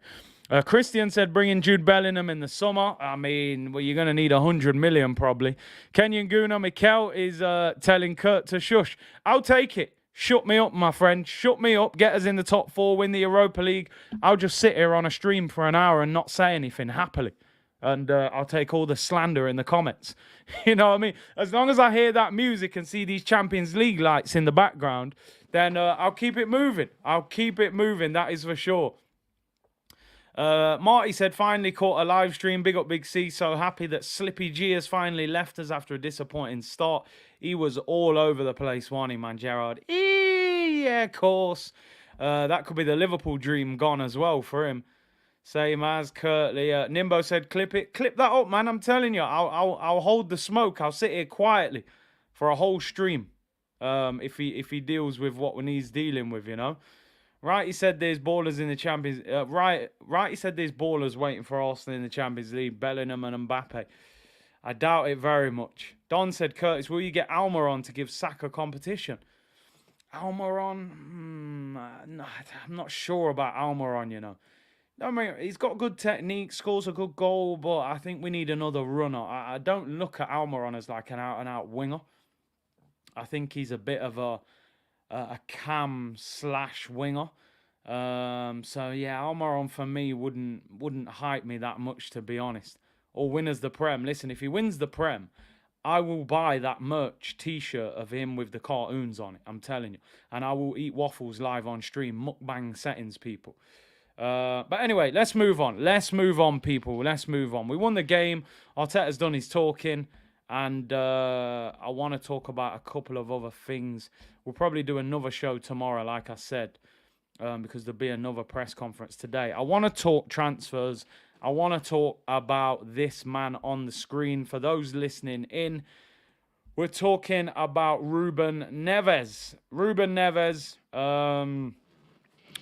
Christian said, bring in Jude Bellingham in the summer. I mean, well, you're going to need 100 million probably. Kenyan Guna Mikel is telling Kurt to shush. I'll take it. Shut me up, my friend. Shut me up. Get us in the top 4. Win the Europa League. I'll just sit here on a stream for an hour and not say anything happily. And I'll take all the slander in the comments. You know what I mean? As long as I hear that music and see these Champions League lights in the background, then I'll keep it moving. I'll keep it moving. That is for sure. Marty said, finally caught a live stream. Big up Big C. So happy that Slippy G has finally left us after a disappointing start. He was all over the place, wasn't he, man, Gerrard? Yeah, of course. That could be the Liverpool dream gone as well for him. Same as Curtly. Nimbo said, clip it. Clip that up, man. I'm telling you. I'll hold the smoke. I'll sit here quietly for a whole stream. If he deals with what he's dealing with, you know. Right, he said there's ballers in the Champions. Right, he said there's ballers waiting for Arsenal in the Champions League. Bellingham and Mbappe. I doubt it very much. Don said, Curtis, will you get Almiron to give Saka competition? Almiron? No, I'm not sure about Almiron, you know. I mean, he's got good technique, scores a good goal, but I think we need another runner. I don't look at Almiron as like an out-and-out winger. I think he's a bit of a cam / winger. So yeah, Almiron for me wouldn't hype me that much, to be honest. Or win us the Prem. Listen, if he wins the Prem, I will buy that merch t-shirt of him with the cartoons on it. I'm telling you. And I will eat waffles live on stream. Mukbang settings, people. But anyway, let's move on. Let's move on, people. Let's move on. We won the game. Arteta's done his talking. And I want to talk about a couple of other things. We'll probably do another show tomorrow, like I said, because there'll be another press conference today. I want to talk transfers. I want to talk about this man on the screen. For those listening in, we're talking about Ruben Neves. Ruben Neves,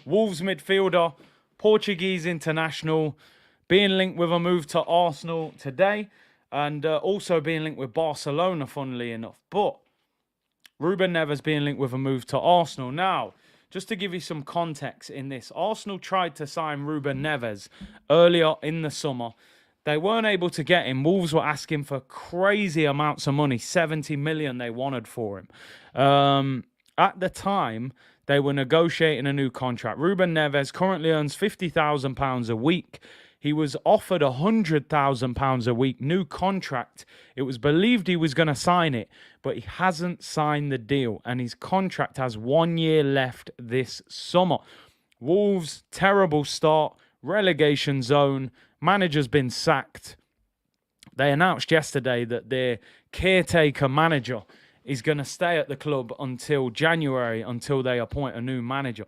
Wolves midfielder, Portuguese international, being linked with a move to Arsenal today. And also being linked with Barcelona, funnily enough. But Ruben Neves being linked with a move to Arsenal. Now, just to give you some context in this, Arsenal tried to sign Ruben Neves earlier in the summer. They weren't able to get him. Wolves were asking for crazy amounts of money, 70 million they wanted for him. At the time, they were negotiating a new contract. Ruben Neves currently earns £50,000 a week. He was offered £100,000 a week, new contract. It was believed he was going to sign it, but he hasn't signed the deal, and his contract has 1 year left this summer. Wolves, terrible start, relegation zone, manager's been sacked. They announced yesterday that their caretaker manager is going to stay at the club until January, until they appoint a new manager.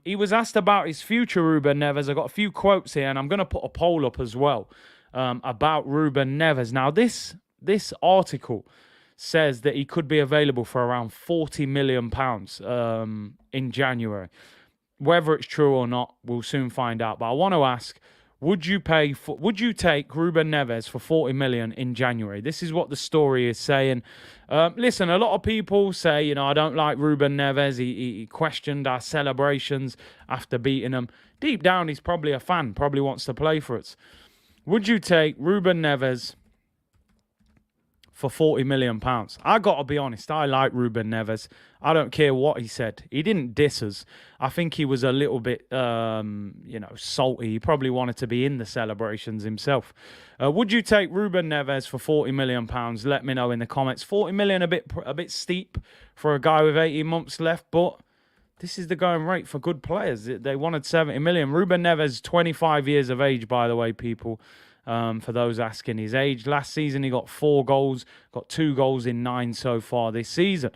He was asked about his future, Ruben Neves. I got a few quotes here, and I'm going to put a poll up as well about Ruben Neves. Now, this article says that he could be available for around £40 million in January. Whether it's true or not, we'll soon find out. But I want to ask, would you take Ruben Neves for 40 million in January? This is what the story is saying. Listen, a lot of people say, you know, I don't like Ruben Neves. He questioned our celebrations after beating them. Deep down, he's probably a fan, probably wants to play for us. Would you take Ruben Neves for £40 million? I got to be honest, I like Ruben Neves. I don't care what he said. He didn't diss us. I think he was a little bit, salty. He probably wanted to be in the celebrations himself. Would you take Ruben Neves for £40 million? Let me know in the comments. 40 million, a bit steep for a guy with 18 months left, but this is the going rate for good players. They wanted 70 million. Ruben Neves, 25 years of age, by the way, people. For those asking his age, last season he got 4 goals, got 2 goals in 9 so far this season.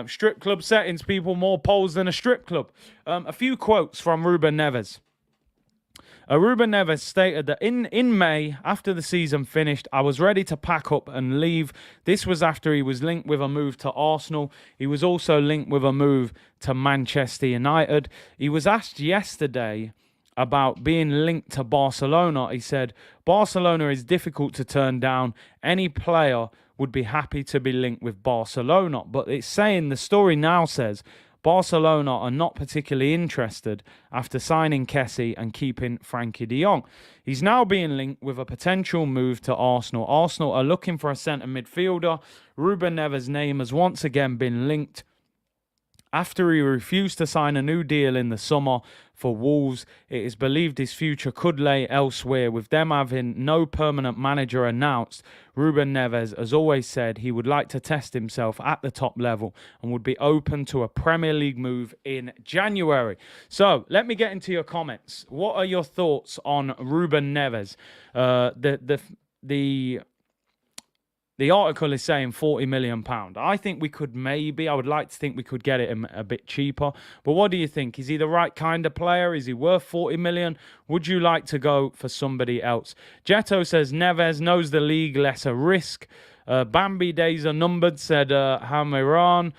Strip club settings, people, more polls than a strip club. A few quotes from Ruben Neves. Ruben Neves stated that in May, after the season finished, I was ready to pack up and leave. This was after he was linked with a move to Arsenal. He was also linked with a move to Manchester United. He was asked yesterday about being linked to Barcelona. He said, Barcelona is difficult to turn down. Any player would be happy to be linked with Barcelona. But it's saying, the story now says, Barcelona are not particularly interested after signing Kessie and keeping Frankie de Jong. He's now being linked with a potential move to Arsenal. Arsenal are looking for a centre midfielder. Ruben Neves' name has once again been linked after he refused to sign a new deal in the summer for Wolves. It is believed his future could lay elsewhere. With them having no permanent manager announced, Ruben Neves has always said he would like to test himself at the top level and would be open to a Premier League move in January. So, let me get into your comments. What are your thoughts on Ruben Neves? The article is saying £40 million. I think I would like to think we could get it a bit cheaper. But what do you think? Is he the right kind of player? Is he worth 40 million? Would you like to go for somebody else? Jetto says Neves knows the league, less a risk. Bambi days are numbered, said Hamiran.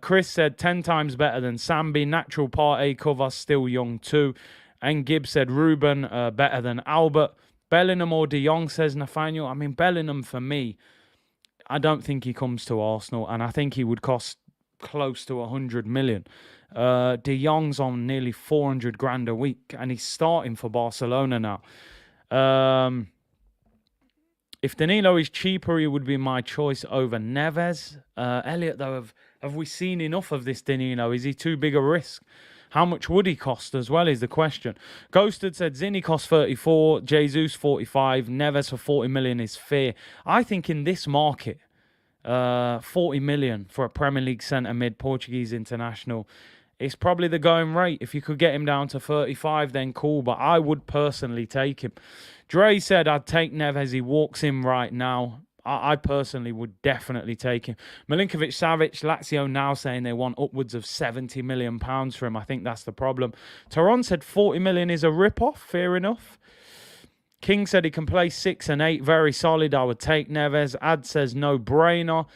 Chris said 10 times better than Sambi. Natural party cover, still young too. And Gibbs said Ruben better than Albert. Bellingham or De Jong, says Nathaniel. I mean, Bellingham, for me, I don't think he comes to Arsenal, and I think he would cost close to 100 million. De Jong's on nearly 400 grand a week, and he's starting for Barcelona now. If Danilo is cheaper, he would be my choice over Neves. Elliot, though, have we seen enough of this Danilo? Is he too big a risk? How much would he cost as well is the question. Ghosted said Zinni cost 34, Jesus 45, Neves for 40 million is fair. I think in this market, 40 million for a Premier League centre mid, Portuguese international, it's probably the going rate. If you could get him down to 35, then cool, but I would personally take him. Dre said I'd take Neves. He walks in right now. I personally would definitely take him. Milinkovic-Savic, Lazio now saying they want upwards of £70 million for him. I think that's the problem. Taron said 40 million is a rip-off. Fair enough. King said he can play 6 and 8. Very solid. I would take Neves. Ad says no-brainer.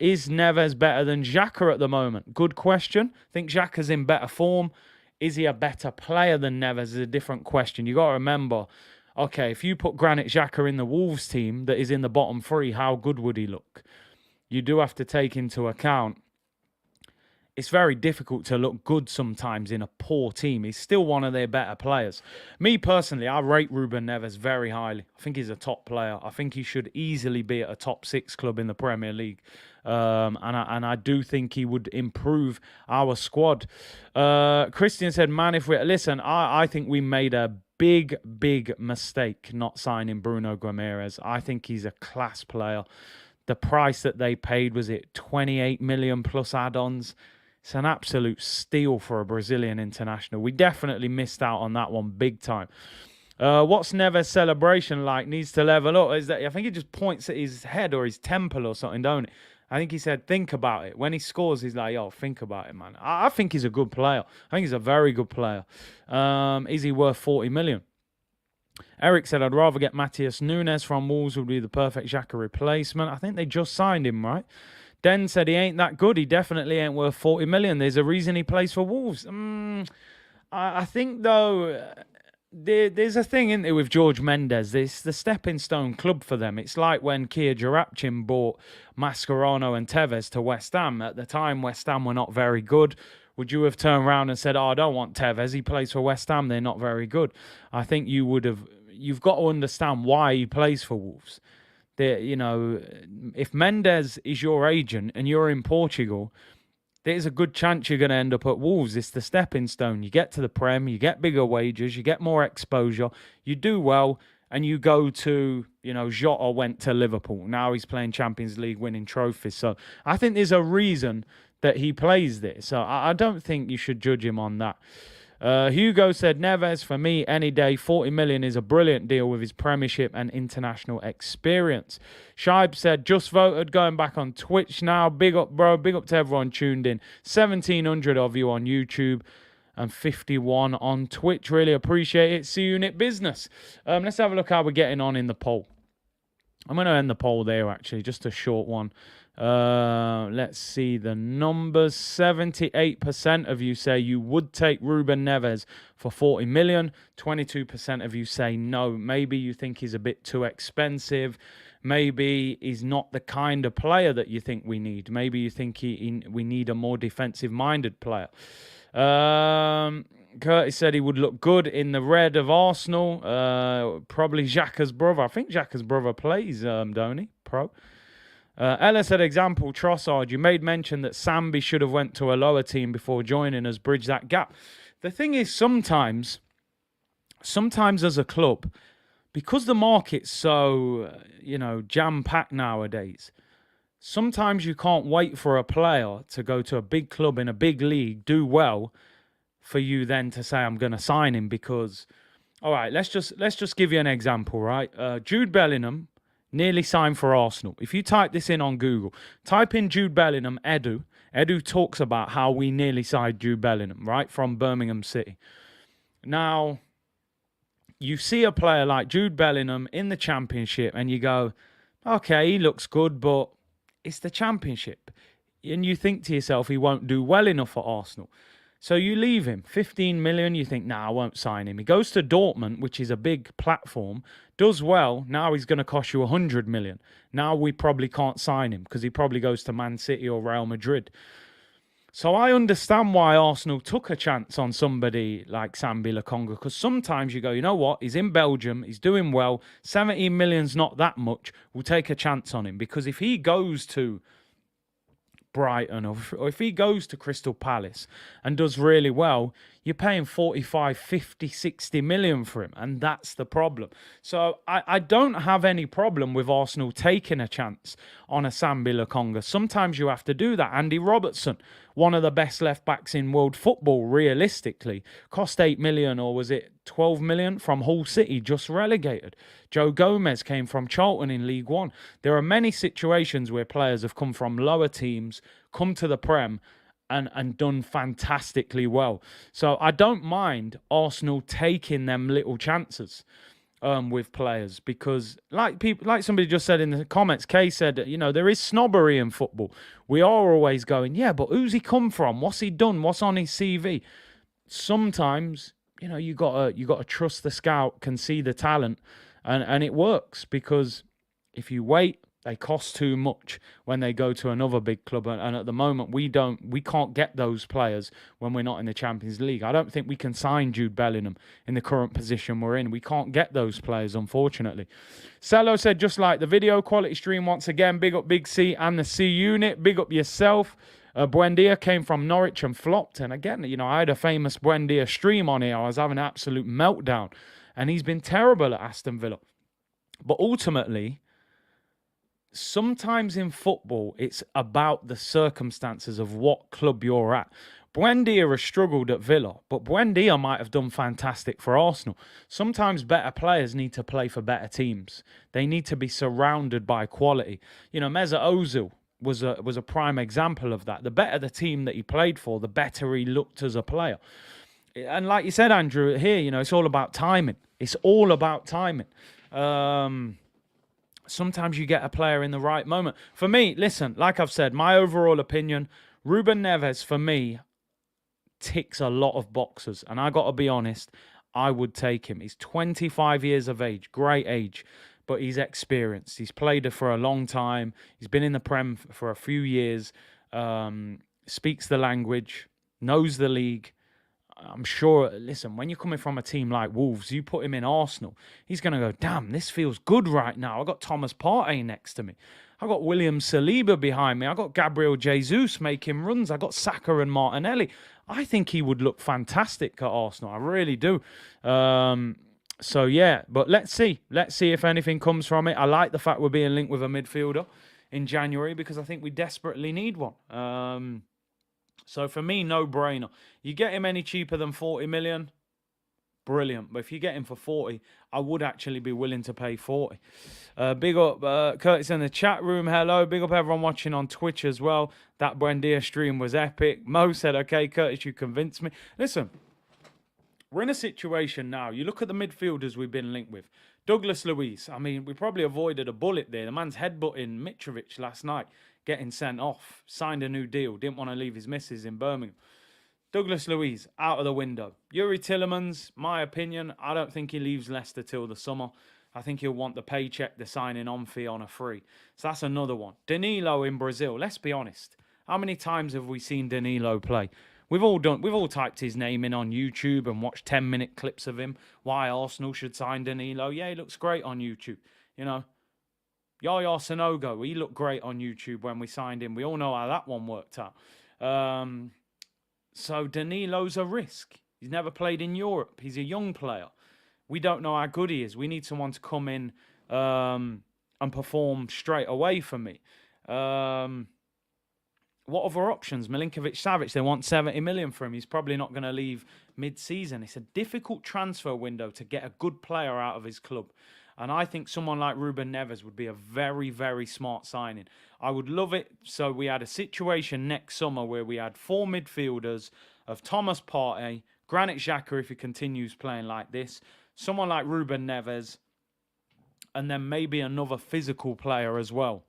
Is Neves better than Xhaka at the moment? Good question. I think Xhaka's in better form. Is he a better player than Neves is a different question. You got to remember, okay, if you put Granit Xhaka in the Wolves team that is in the bottom 3, how good would he look? You do have to take into account it's very difficult to look good sometimes in a poor team. He's still one of their better players. Me personally, I rate Ruben Neves very highly. I think he's a top player. I think he should easily be at a top 6 club in the Premier League. And I do think he would improve our squad. Christian said, man, if we listen, I think we made a big mistake not signing Bruno Guimaraes. I think he's a class player. The price that they paid, was it 28 million plus add-ons? It's an absolute steal for a Brazilian international. We definitely missed out on that one big time. What's Neves' celebration like? Needs to level up. I think he just points at his head or his temple or something, don't it? I think he said, think about it. When he scores, he's like, yo, think about it, man. I think he's a good player. I think he's a very good player. Is he worth 40 million? Eric said, I'd rather get Matheus Nunes from Wolves, would be the perfect Xhaka replacement. I think they just signed him, right? Den said he ain't that good. He definitely ain't worth 40 million. There's a reason he plays for Wolves. I think, though, there's a thing, isn't there, with George Mendes. It's the stepping stone club for them. It's like when Kia Jarapchin bought Mascherano and Tevez to West Ham. At the time, West Ham were not very good. Would you have turned around and said, I don't want Tevez, he plays for West Ham, they're not very good? I think you would have. You've got to understand why he plays for Wolves. If Mendes is your agent and you're in Portugal, there's a good chance you're going to end up at Wolves. It's the stepping stone. You get to the Prem, you get bigger wages, you get more exposure, you do well, and you go to, Jota went to Liverpool. Now he's playing Champions League, winning trophies. So I think there's a reason that he plays this. So I don't think you should judge him on that. Hugo said, Neves, for me, any day, 40 million is a brilliant deal with his Premiership and international experience. Shibe said, just voted, going back on Twitch now. Big up, bro. Big up to everyone tuned in. 1,700 of you on YouTube and 51 on Twitch. Really appreciate it. See you in it business. Let's have a look how we're getting on in the poll. I'm going to end the poll there, actually. Just a short one. Let's see the numbers. 78% of you say you would take Ruben Neves for 40 million. 22% of you say no. Maybe you think he's a bit too expensive. Maybe he's not the kind of player that you think we need. Maybe you think we need a more defensive-minded player. Curtis said he would look good in the red of Arsenal. Probably Xhaka's brother. I think Xhaka's brother plays, don't he? Pro. Ella said, example, Trossard, you made mention that Sambi should have went to a lower team before joining us, bridge that gap. The thing is, sometimes as a club, because the market's so, jam-packed nowadays, sometimes you can't wait for a player to go to a big club in a big league, do well, for you then to say, I'm going to sign him because, all right, let's just give you an example, right? Jude Bellingham nearly signed for Arsenal. If you type this in on Google, type in Jude Bellingham, Edu. Edu talks about how we nearly signed Jude Bellingham, right, from Birmingham City. Now, you see a player like Jude Bellingham in the Championship and you go, okay, he looks good, but it's the Championship. And you think to yourself, he won't do well enough for Arsenal. So you leave him. 15 million, you think, nah, I won't sign him. He goes to Dortmund, which is a big platform, does well. Now he's going to cost you 100 million. Now we probably can't sign him because he probably goes to Man City or Real Madrid. So I understand why Arsenal took a chance on somebody like Sambi Lokonga, because sometimes you go, you know what, he's in Belgium, he's doing well, 17 million's not that much, we'll take a chance on him. Because if he goes to Brighton or if he goes to Crystal Palace and does really well, you're paying 45, 50, 60 million for him, and that's the problem. So I don't have any problem with Arsenal taking a chance on a Sambi Lokonga. Sometimes you have to do that. Andy Robertson, one of the best left-backs in world football, realistically, cost 8 million, or was it 12 million from Hull City, just relegated. Joe Gomez came from Charlton in League One. There are many situations where players have come from lower teams, come to the Prem, and done fantastically well. So I don't mind Arsenal taking them little chances with players, because like somebody just said in the comments, Kay said, there is snobbery in football. We are always going, yeah, but who's he come from? What's he done? What's on his CV? Sometimes, you gotta trust the scout can see the talent, and it works, because if you wait, they cost too much when they go to another big club. And at the moment, we can't get those players when we're not in the Champions League. I don't think we can sign Jude Bellingham in the current position we're in. We can't get those players, unfortunately. Cello said, just like the video, quality stream once again. Big up Big C and the C unit. Big up yourself. Buendia came from Norwich and flopped. And again, I had a famous Buendia stream on here. I was having an absolute meltdown. And he's been terrible at Aston Villa. But ultimately, sometimes in football, it's about the circumstances of what club you're at. Buendia has struggled at Villa, but Buendia might have done fantastic for Arsenal. Sometimes better players need to play for better teams. They need to be surrounded by quality. Mesut Ozil was a prime example of that. The better the team that he played for, the better he looked as a player. And like you said, Andrew, here, it's all about timing. It's all about timing. Sometimes you get a player in the right moment. For me, listen, like I've said, my overall opinion, Ruben Neves, for me, ticks a lot of boxes. And I got to be honest, I would take him. He's 25 years of age, great age, but he's experienced. He's played it for a long time. He's been in the Prem for a few years, speaks the language, knows the league. I'm sure, listen, when you're coming from a team like Wolves, you put him in Arsenal, he's going to go, damn, this feels good right now. I got Thomas Partey next to me. I got William Saliba behind me. I got Gabriel Jesus making runs. I got Saka and Martinelli. I think he would look fantastic at Arsenal. I really do. So, yeah, but let's see. Let's see if anything comes from it. I like the fact we're being linked with a midfielder in January, because I think we desperately need one. So for me, no brainer. You get him any cheaper than 40 million, brilliant. But if you get him for 40, I would actually be willing to pay 40. Big up Curtis in the chat room. Hello. Big up everyone watching on Twitch as well. That Buendia stream was epic. Mo said, okay, Curtis, you convinced me. Listen, we're in a situation now. You look at the midfielders we've been linked with. Douglas Luiz. I mean, we probably avoided a bullet there. The man's headbutting Mitrovic last night, getting sent off. Signed a new deal. Didn't want to leave his missus in Birmingham. Douglas Luiz, out of the window. Yuri Tillemans, my opinion, I don't think he leaves Leicester till the summer. I think he'll want the paycheck, the signing on fee on a free. So that's another one. Danilo in Brazil. Let's be honest. How many times have we seen Danilo play? We've all typed his name in on YouTube and watched 10-minute clips of him. Why Arsenal should sign Danilo. Yeah, he looks great on YouTube. You know, Yaya Sanogo, he looked great on YouTube when we signed him. We all know how that one worked out. So Danilo's a risk. He's never played in Europe. He's a young player. We don't know how good he is. We need someone to come in and perform straight away for me. What other options? Milinkovic-Savic, they want 70 million for him. He's probably not going to leave mid-season. It's a difficult transfer window to get a good player out of his club. And I think someone like Ruben Neves would be a very, very smart signing. I would love it. So we had a situation next summer where we had 4 midfielders of Thomas Partey, Granit Xhaka if he continues playing like this, someone like Ruben Neves, and then maybe another physical player as well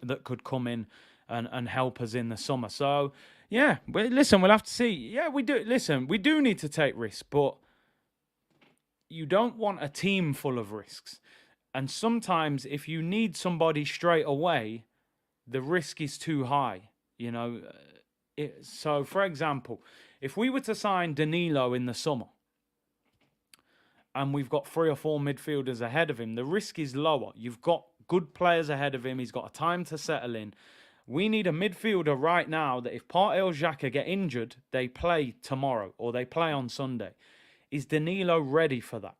that could come in and help us in the summer. So, yeah, listen, we'll have to see. Yeah, we do. Listen, we do need to take risks, but you don't want a team full of risks. And sometimes if you need somebody straight away, the risk is too high, you know. So, for example, if we were to sign Danilo in the summer and we've got 3 or 4 midfielders ahead of him, the risk is lower. You've got good players ahead of him. He's got a time to settle in. We need a midfielder right now that if Partey or Xhaka get injured, they play tomorrow or they play on Sunday. Is Danilo ready for that?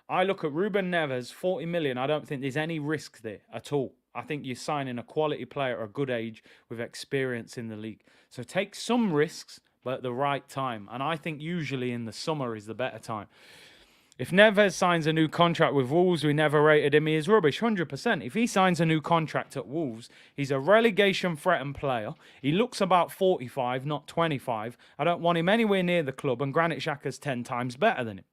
I look at Ruben Neves, 40 million. I don't think there's any risk there at all. I think you're signing a quality player at a good age with experience in the league. So take some risks, but at the right time. And I think usually in the summer is the better time. If Neves signs a new contract with Wolves, we never rated him, he is rubbish, 100%. If he signs a new contract at Wolves, he's a relegation-threatened player. He looks about 45, not 25. I don't want him anywhere near the club, and Granit Xhaka's 10 times better than him.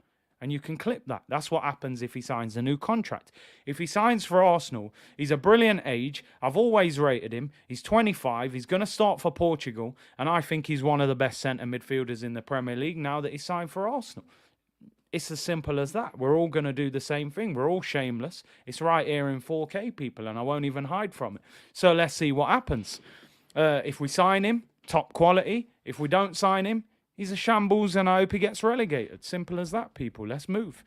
And you can clip that. That's what happens if he signs a new contract. If he signs for Arsenal, he's a brilliant age. I've always rated him. He's 25. He's going to start for Portugal. And I think he's one of the best centre midfielders in the Premier League now that he's signed for Arsenal. It's as simple as that. We're all going to do the same thing. We're all shameless. It's right here in 4K, people, and I won't even hide from it. So let's see what happens. If we sign him, top quality. If we don't sign him, he's a shambles and I hope he gets relegated. Simple as that, people. Let's move.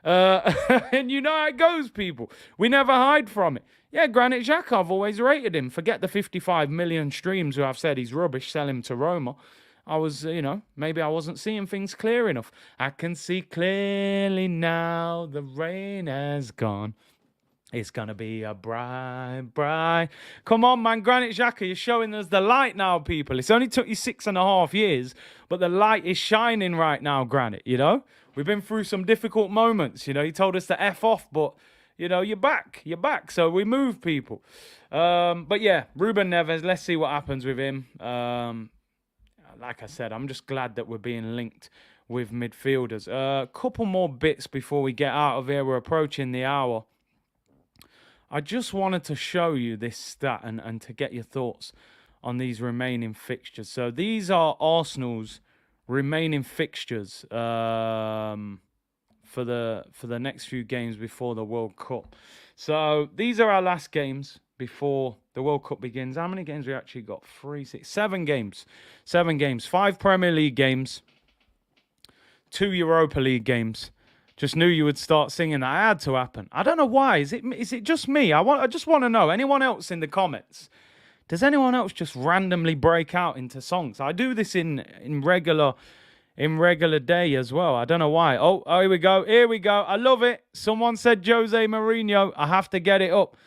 And you know how it goes, people. We never hide from it. Yeah, Granit Xhaka, I've always rated him. Forget the 55 million streams who I've said he's rubbish, sell him to Roma. I was, maybe I wasn't seeing things clear enough. I can see clearly now the rain has gone. It's going to be a bright. Come on, man. Granit Xhaka, you're showing us the light now, people. It's only took you 6.5 years, but the light is shining right now, Granit, We've been through some difficult moments, You told us to F off, but, you're back. You're back. So we move, people. But, yeah, Ruben Neves, let's see what happens with him. Like I said, I'm just glad that we're being linked with midfielders. A couple more bits before we get out of here. We're approaching the hour. I just wanted to show you this stat and to get your thoughts on these remaining fixtures. So these are Arsenal's remaining fixtures for the next few games before the World Cup. So these are our last games before the World Cup begins. How many games we actually got? 3, 6, 7 games. 7 games. 5 Premier League games. 2 Europa League games. Just knew you would start singing that. It had to happen. I don't know why. Is it just me? I just want to know. Anyone else in the comments? Does anyone else just randomly break out into songs? I do this in regular day as well. I don't know why. Oh, here we go. Here we go. I love it. Someone said Jose Mourinho. I have to get it up.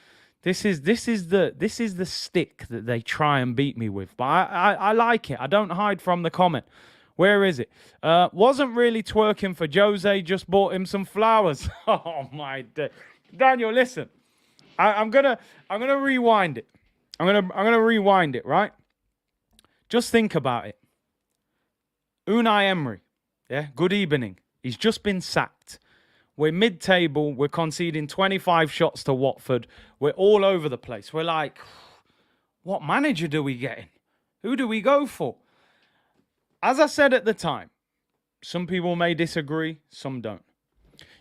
This is the stick that they try and beat me with. But I like it. I don't hide from the comment. Where is it? Wasn't really twerking for Jose, just bought him some flowers. Oh my day. Daniel, listen. I'm gonna rewind it. I'm gonna rewind it, right? Just think about it. Unai Emery, yeah, good evening. He's just been sacked. We're mid-table. We're conceding 25 shots to Watford. We're all over the place. We're like, what manager do we get in? Who do we go for? As I said at the time, some people may disagree, some don't.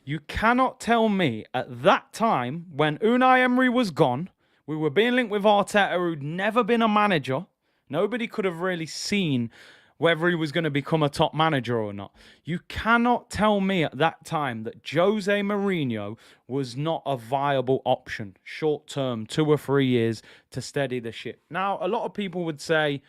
You cannot tell me at that time, when Unai Emery was gone, we were being linked with Arteta, who'd never been a manager. Nobody could have really seen whether he was going to become a top manager or not. You cannot tell me at that time that Jose Mourinho was not a viable option, short term, 2 or 3 years to steady the ship. Now, a lot of people would say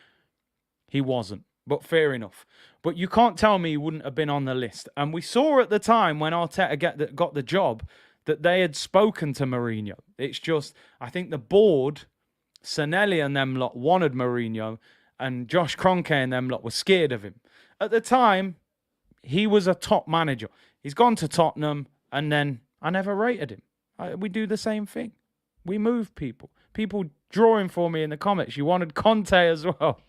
he wasn't, but fair enough. But you can't tell me he wouldn't have been on the list. And we saw at the time when Arteta got the job that they had spoken to Mourinho. It's just, I think the board, Sanelli and them lot wanted Mourinho, and Josh Kroenke and them lot were scared of him. At the time, he was a top manager. He's gone to Tottenham, and then I never rated him. We do the same thing. We move people. People drawing for me in the comments. You wanted Conte as well.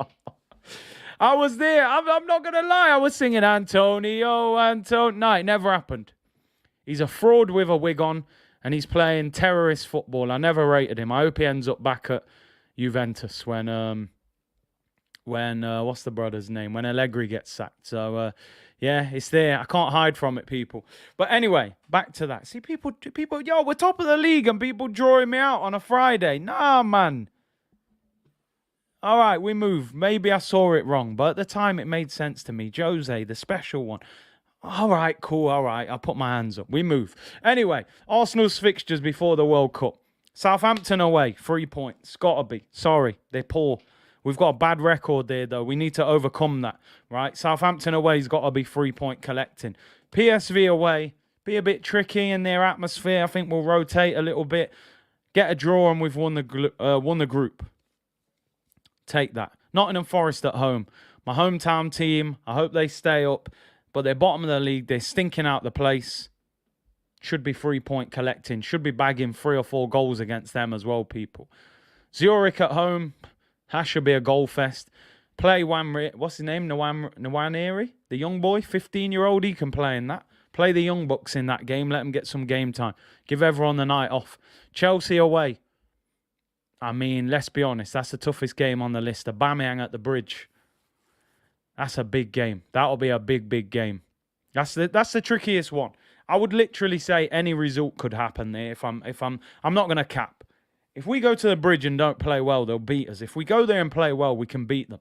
I was there. I'm not going to lie. I was singing Antonio. No, it never happened. He's a fraud with a wig on, and he's playing terrorist football. I never rated him. I hope he ends up back at Juventus when what's the brother's name? When Allegri gets sacked. So, yeah, it's there. I can't hide from it, people. But anyway, back to that. See, people, yo, we're top of the league and people drawing me out on a Friday. Nah, man. All right, we move. Maybe I saw it wrong, but at the time it made sense to me. Jose, the special one. All right, cool. All right, I'll put my hands up. We move. Anyway, Arsenal's fixtures before the World Cup. Southampton away, 3 points. Gotta be. Sorry, they're poor. We've got a bad record there, though. We need to overcome that, right? Southampton away's got to be 3-point collecting. PSV away, be a bit tricky in their atmosphere. I think we'll rotate a little bit. Get a draw and we've won the group. Take that. Nottingham Forest at home. My hometown team. I hope they stay up. But they're bottom of the league. They're stinking out the place. Should be 3-point collecting. Should be bagging 3 or 4 goals against them as well, people. Zurich at home. That should be a goal fest. Play what's his name? Nwaneri? The young boy, 15-year-old. He can play in that. Play the young bucks in that game. Let them get some game time. Give everyone the night off. Chelsea away. I mean, let's be honest. That's the toughest game on the list. Aubameyang at the Bridge. That's a big game. That'll be a big, big game. That's the trickiest one. I would literally say any result could happen there. I'm not going to cap. If we go to the Bridge and don't play well, they'll beat us. If we go there and play well, we can beat them.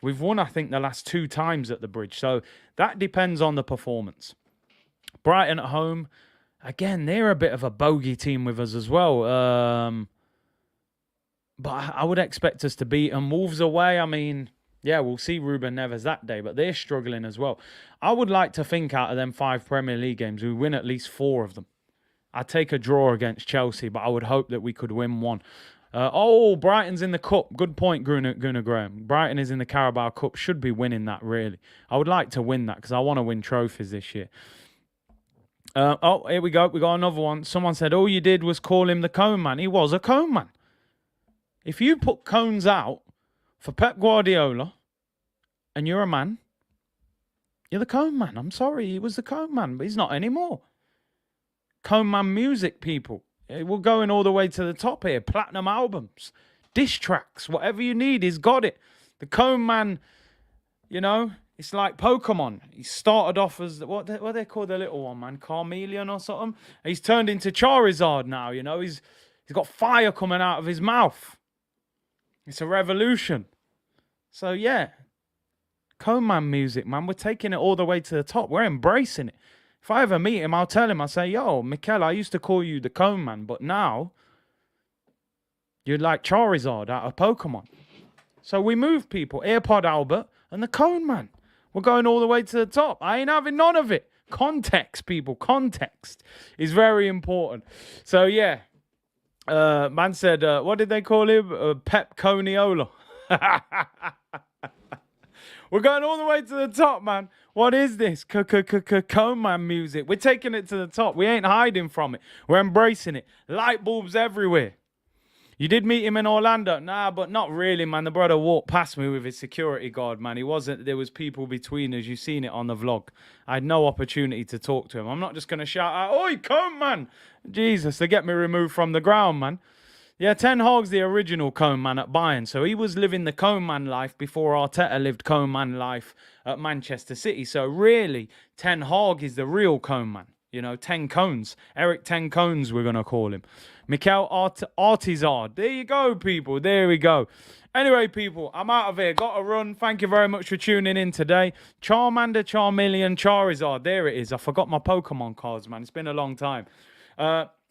We've won, I think, the last 2 times at the Bridge. So that depends on the performance. Brighton at home. Again, they're a bit of a bogey team with us as well. But I would expect us to beat them. Wolves away, I mean, yeah, we'll see Ruben Neves that day. But they're struggling as well. I would like to think out of them 5 Premier League games, we win at least 4 of them. I'd take a draw against Chelsea, but I would hope that we could win 1. Brighton's in the Cup. Good point, Gunnar Graham. Brighton is in the Carabao Cup. Should be winning that, really. I would like to win that because I want to win trophies this year. Here we go. We got another one. Someone said, all you did was call him the cone man. He was a cone man. If you put cones out for Pep Guardiola and you're a man, you're the cone man. I'm sorry, he was the cone man, but he's not anymore. Cone man music, people. We're going all the way to the top here. Platinum albums, diss tracks, whatever you need, he's got it. The cone man, you know, it's like Pokemon. He started off as, what they call the little one, man? Charmeleon or something? He's turned into Charizard now, you know. He's got fire coming out of his mouth. It's a revolution. So, yeah. Cone man music, man. We're taking it all the way to the top. We're embracing it. If I ever meet him, I'll tell him, I'll say, yo, Mikel, I used to call you the cone man, but now you're like Charizard out of Pokemon. So we move people. AirPod Albert and the cone man. We're going all the way to the top. I ain't having none of it. Context, people. Context is very important. So, yeah. Man said, what did they call him? Pep Coniola. We're going all the way to the top, man. What is this? Cone man music. We're taking it to the top. We ain't hiding from it. We're embracing it. Light bulbs everywhere. You did meet him in Orlando? Nah, but not really, man. The brother walked past me with his security guard, man. He wasn't, there was people between us. You've seen it on the vlog. I had no opportunity to talk to him. I'm not just going to shout out, oi, cone man. Jesus, they get me removed from the ground, man. Yeah, Ten Hag's the original cone man at Bayern. So he was living the cone man life before Arteta lived cone man life at Manchester City. So really, Ten Hag is the real cone man. You know, 10 cones. Eric 10 cones, we're going to call him. Mikel Arteta. There you go, people. There we go. Anyway, people, I'm out of here. Got to run. Thank you very much for tuning in today. Charmander, Charmeleon, Charizard. There it is. I forgot my Pokemon cards, man. It's been a long time.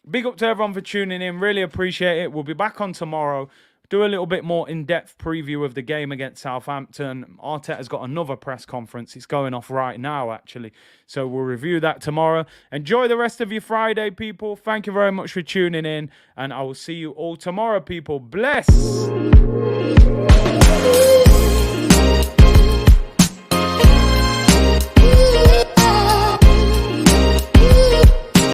Big up to everyone for tuning in. Really appreciate it. We'll be back on tomorrow. Do a little bit more in-depth preview of the game against Southampton. Arteta's got another press conference. It's going off right now, actually. So we'll review that tomorrow. Enjoy the rest of your Friday, people. Thank you very much for tuning in. And I will see you all tomorrow, people. Bless!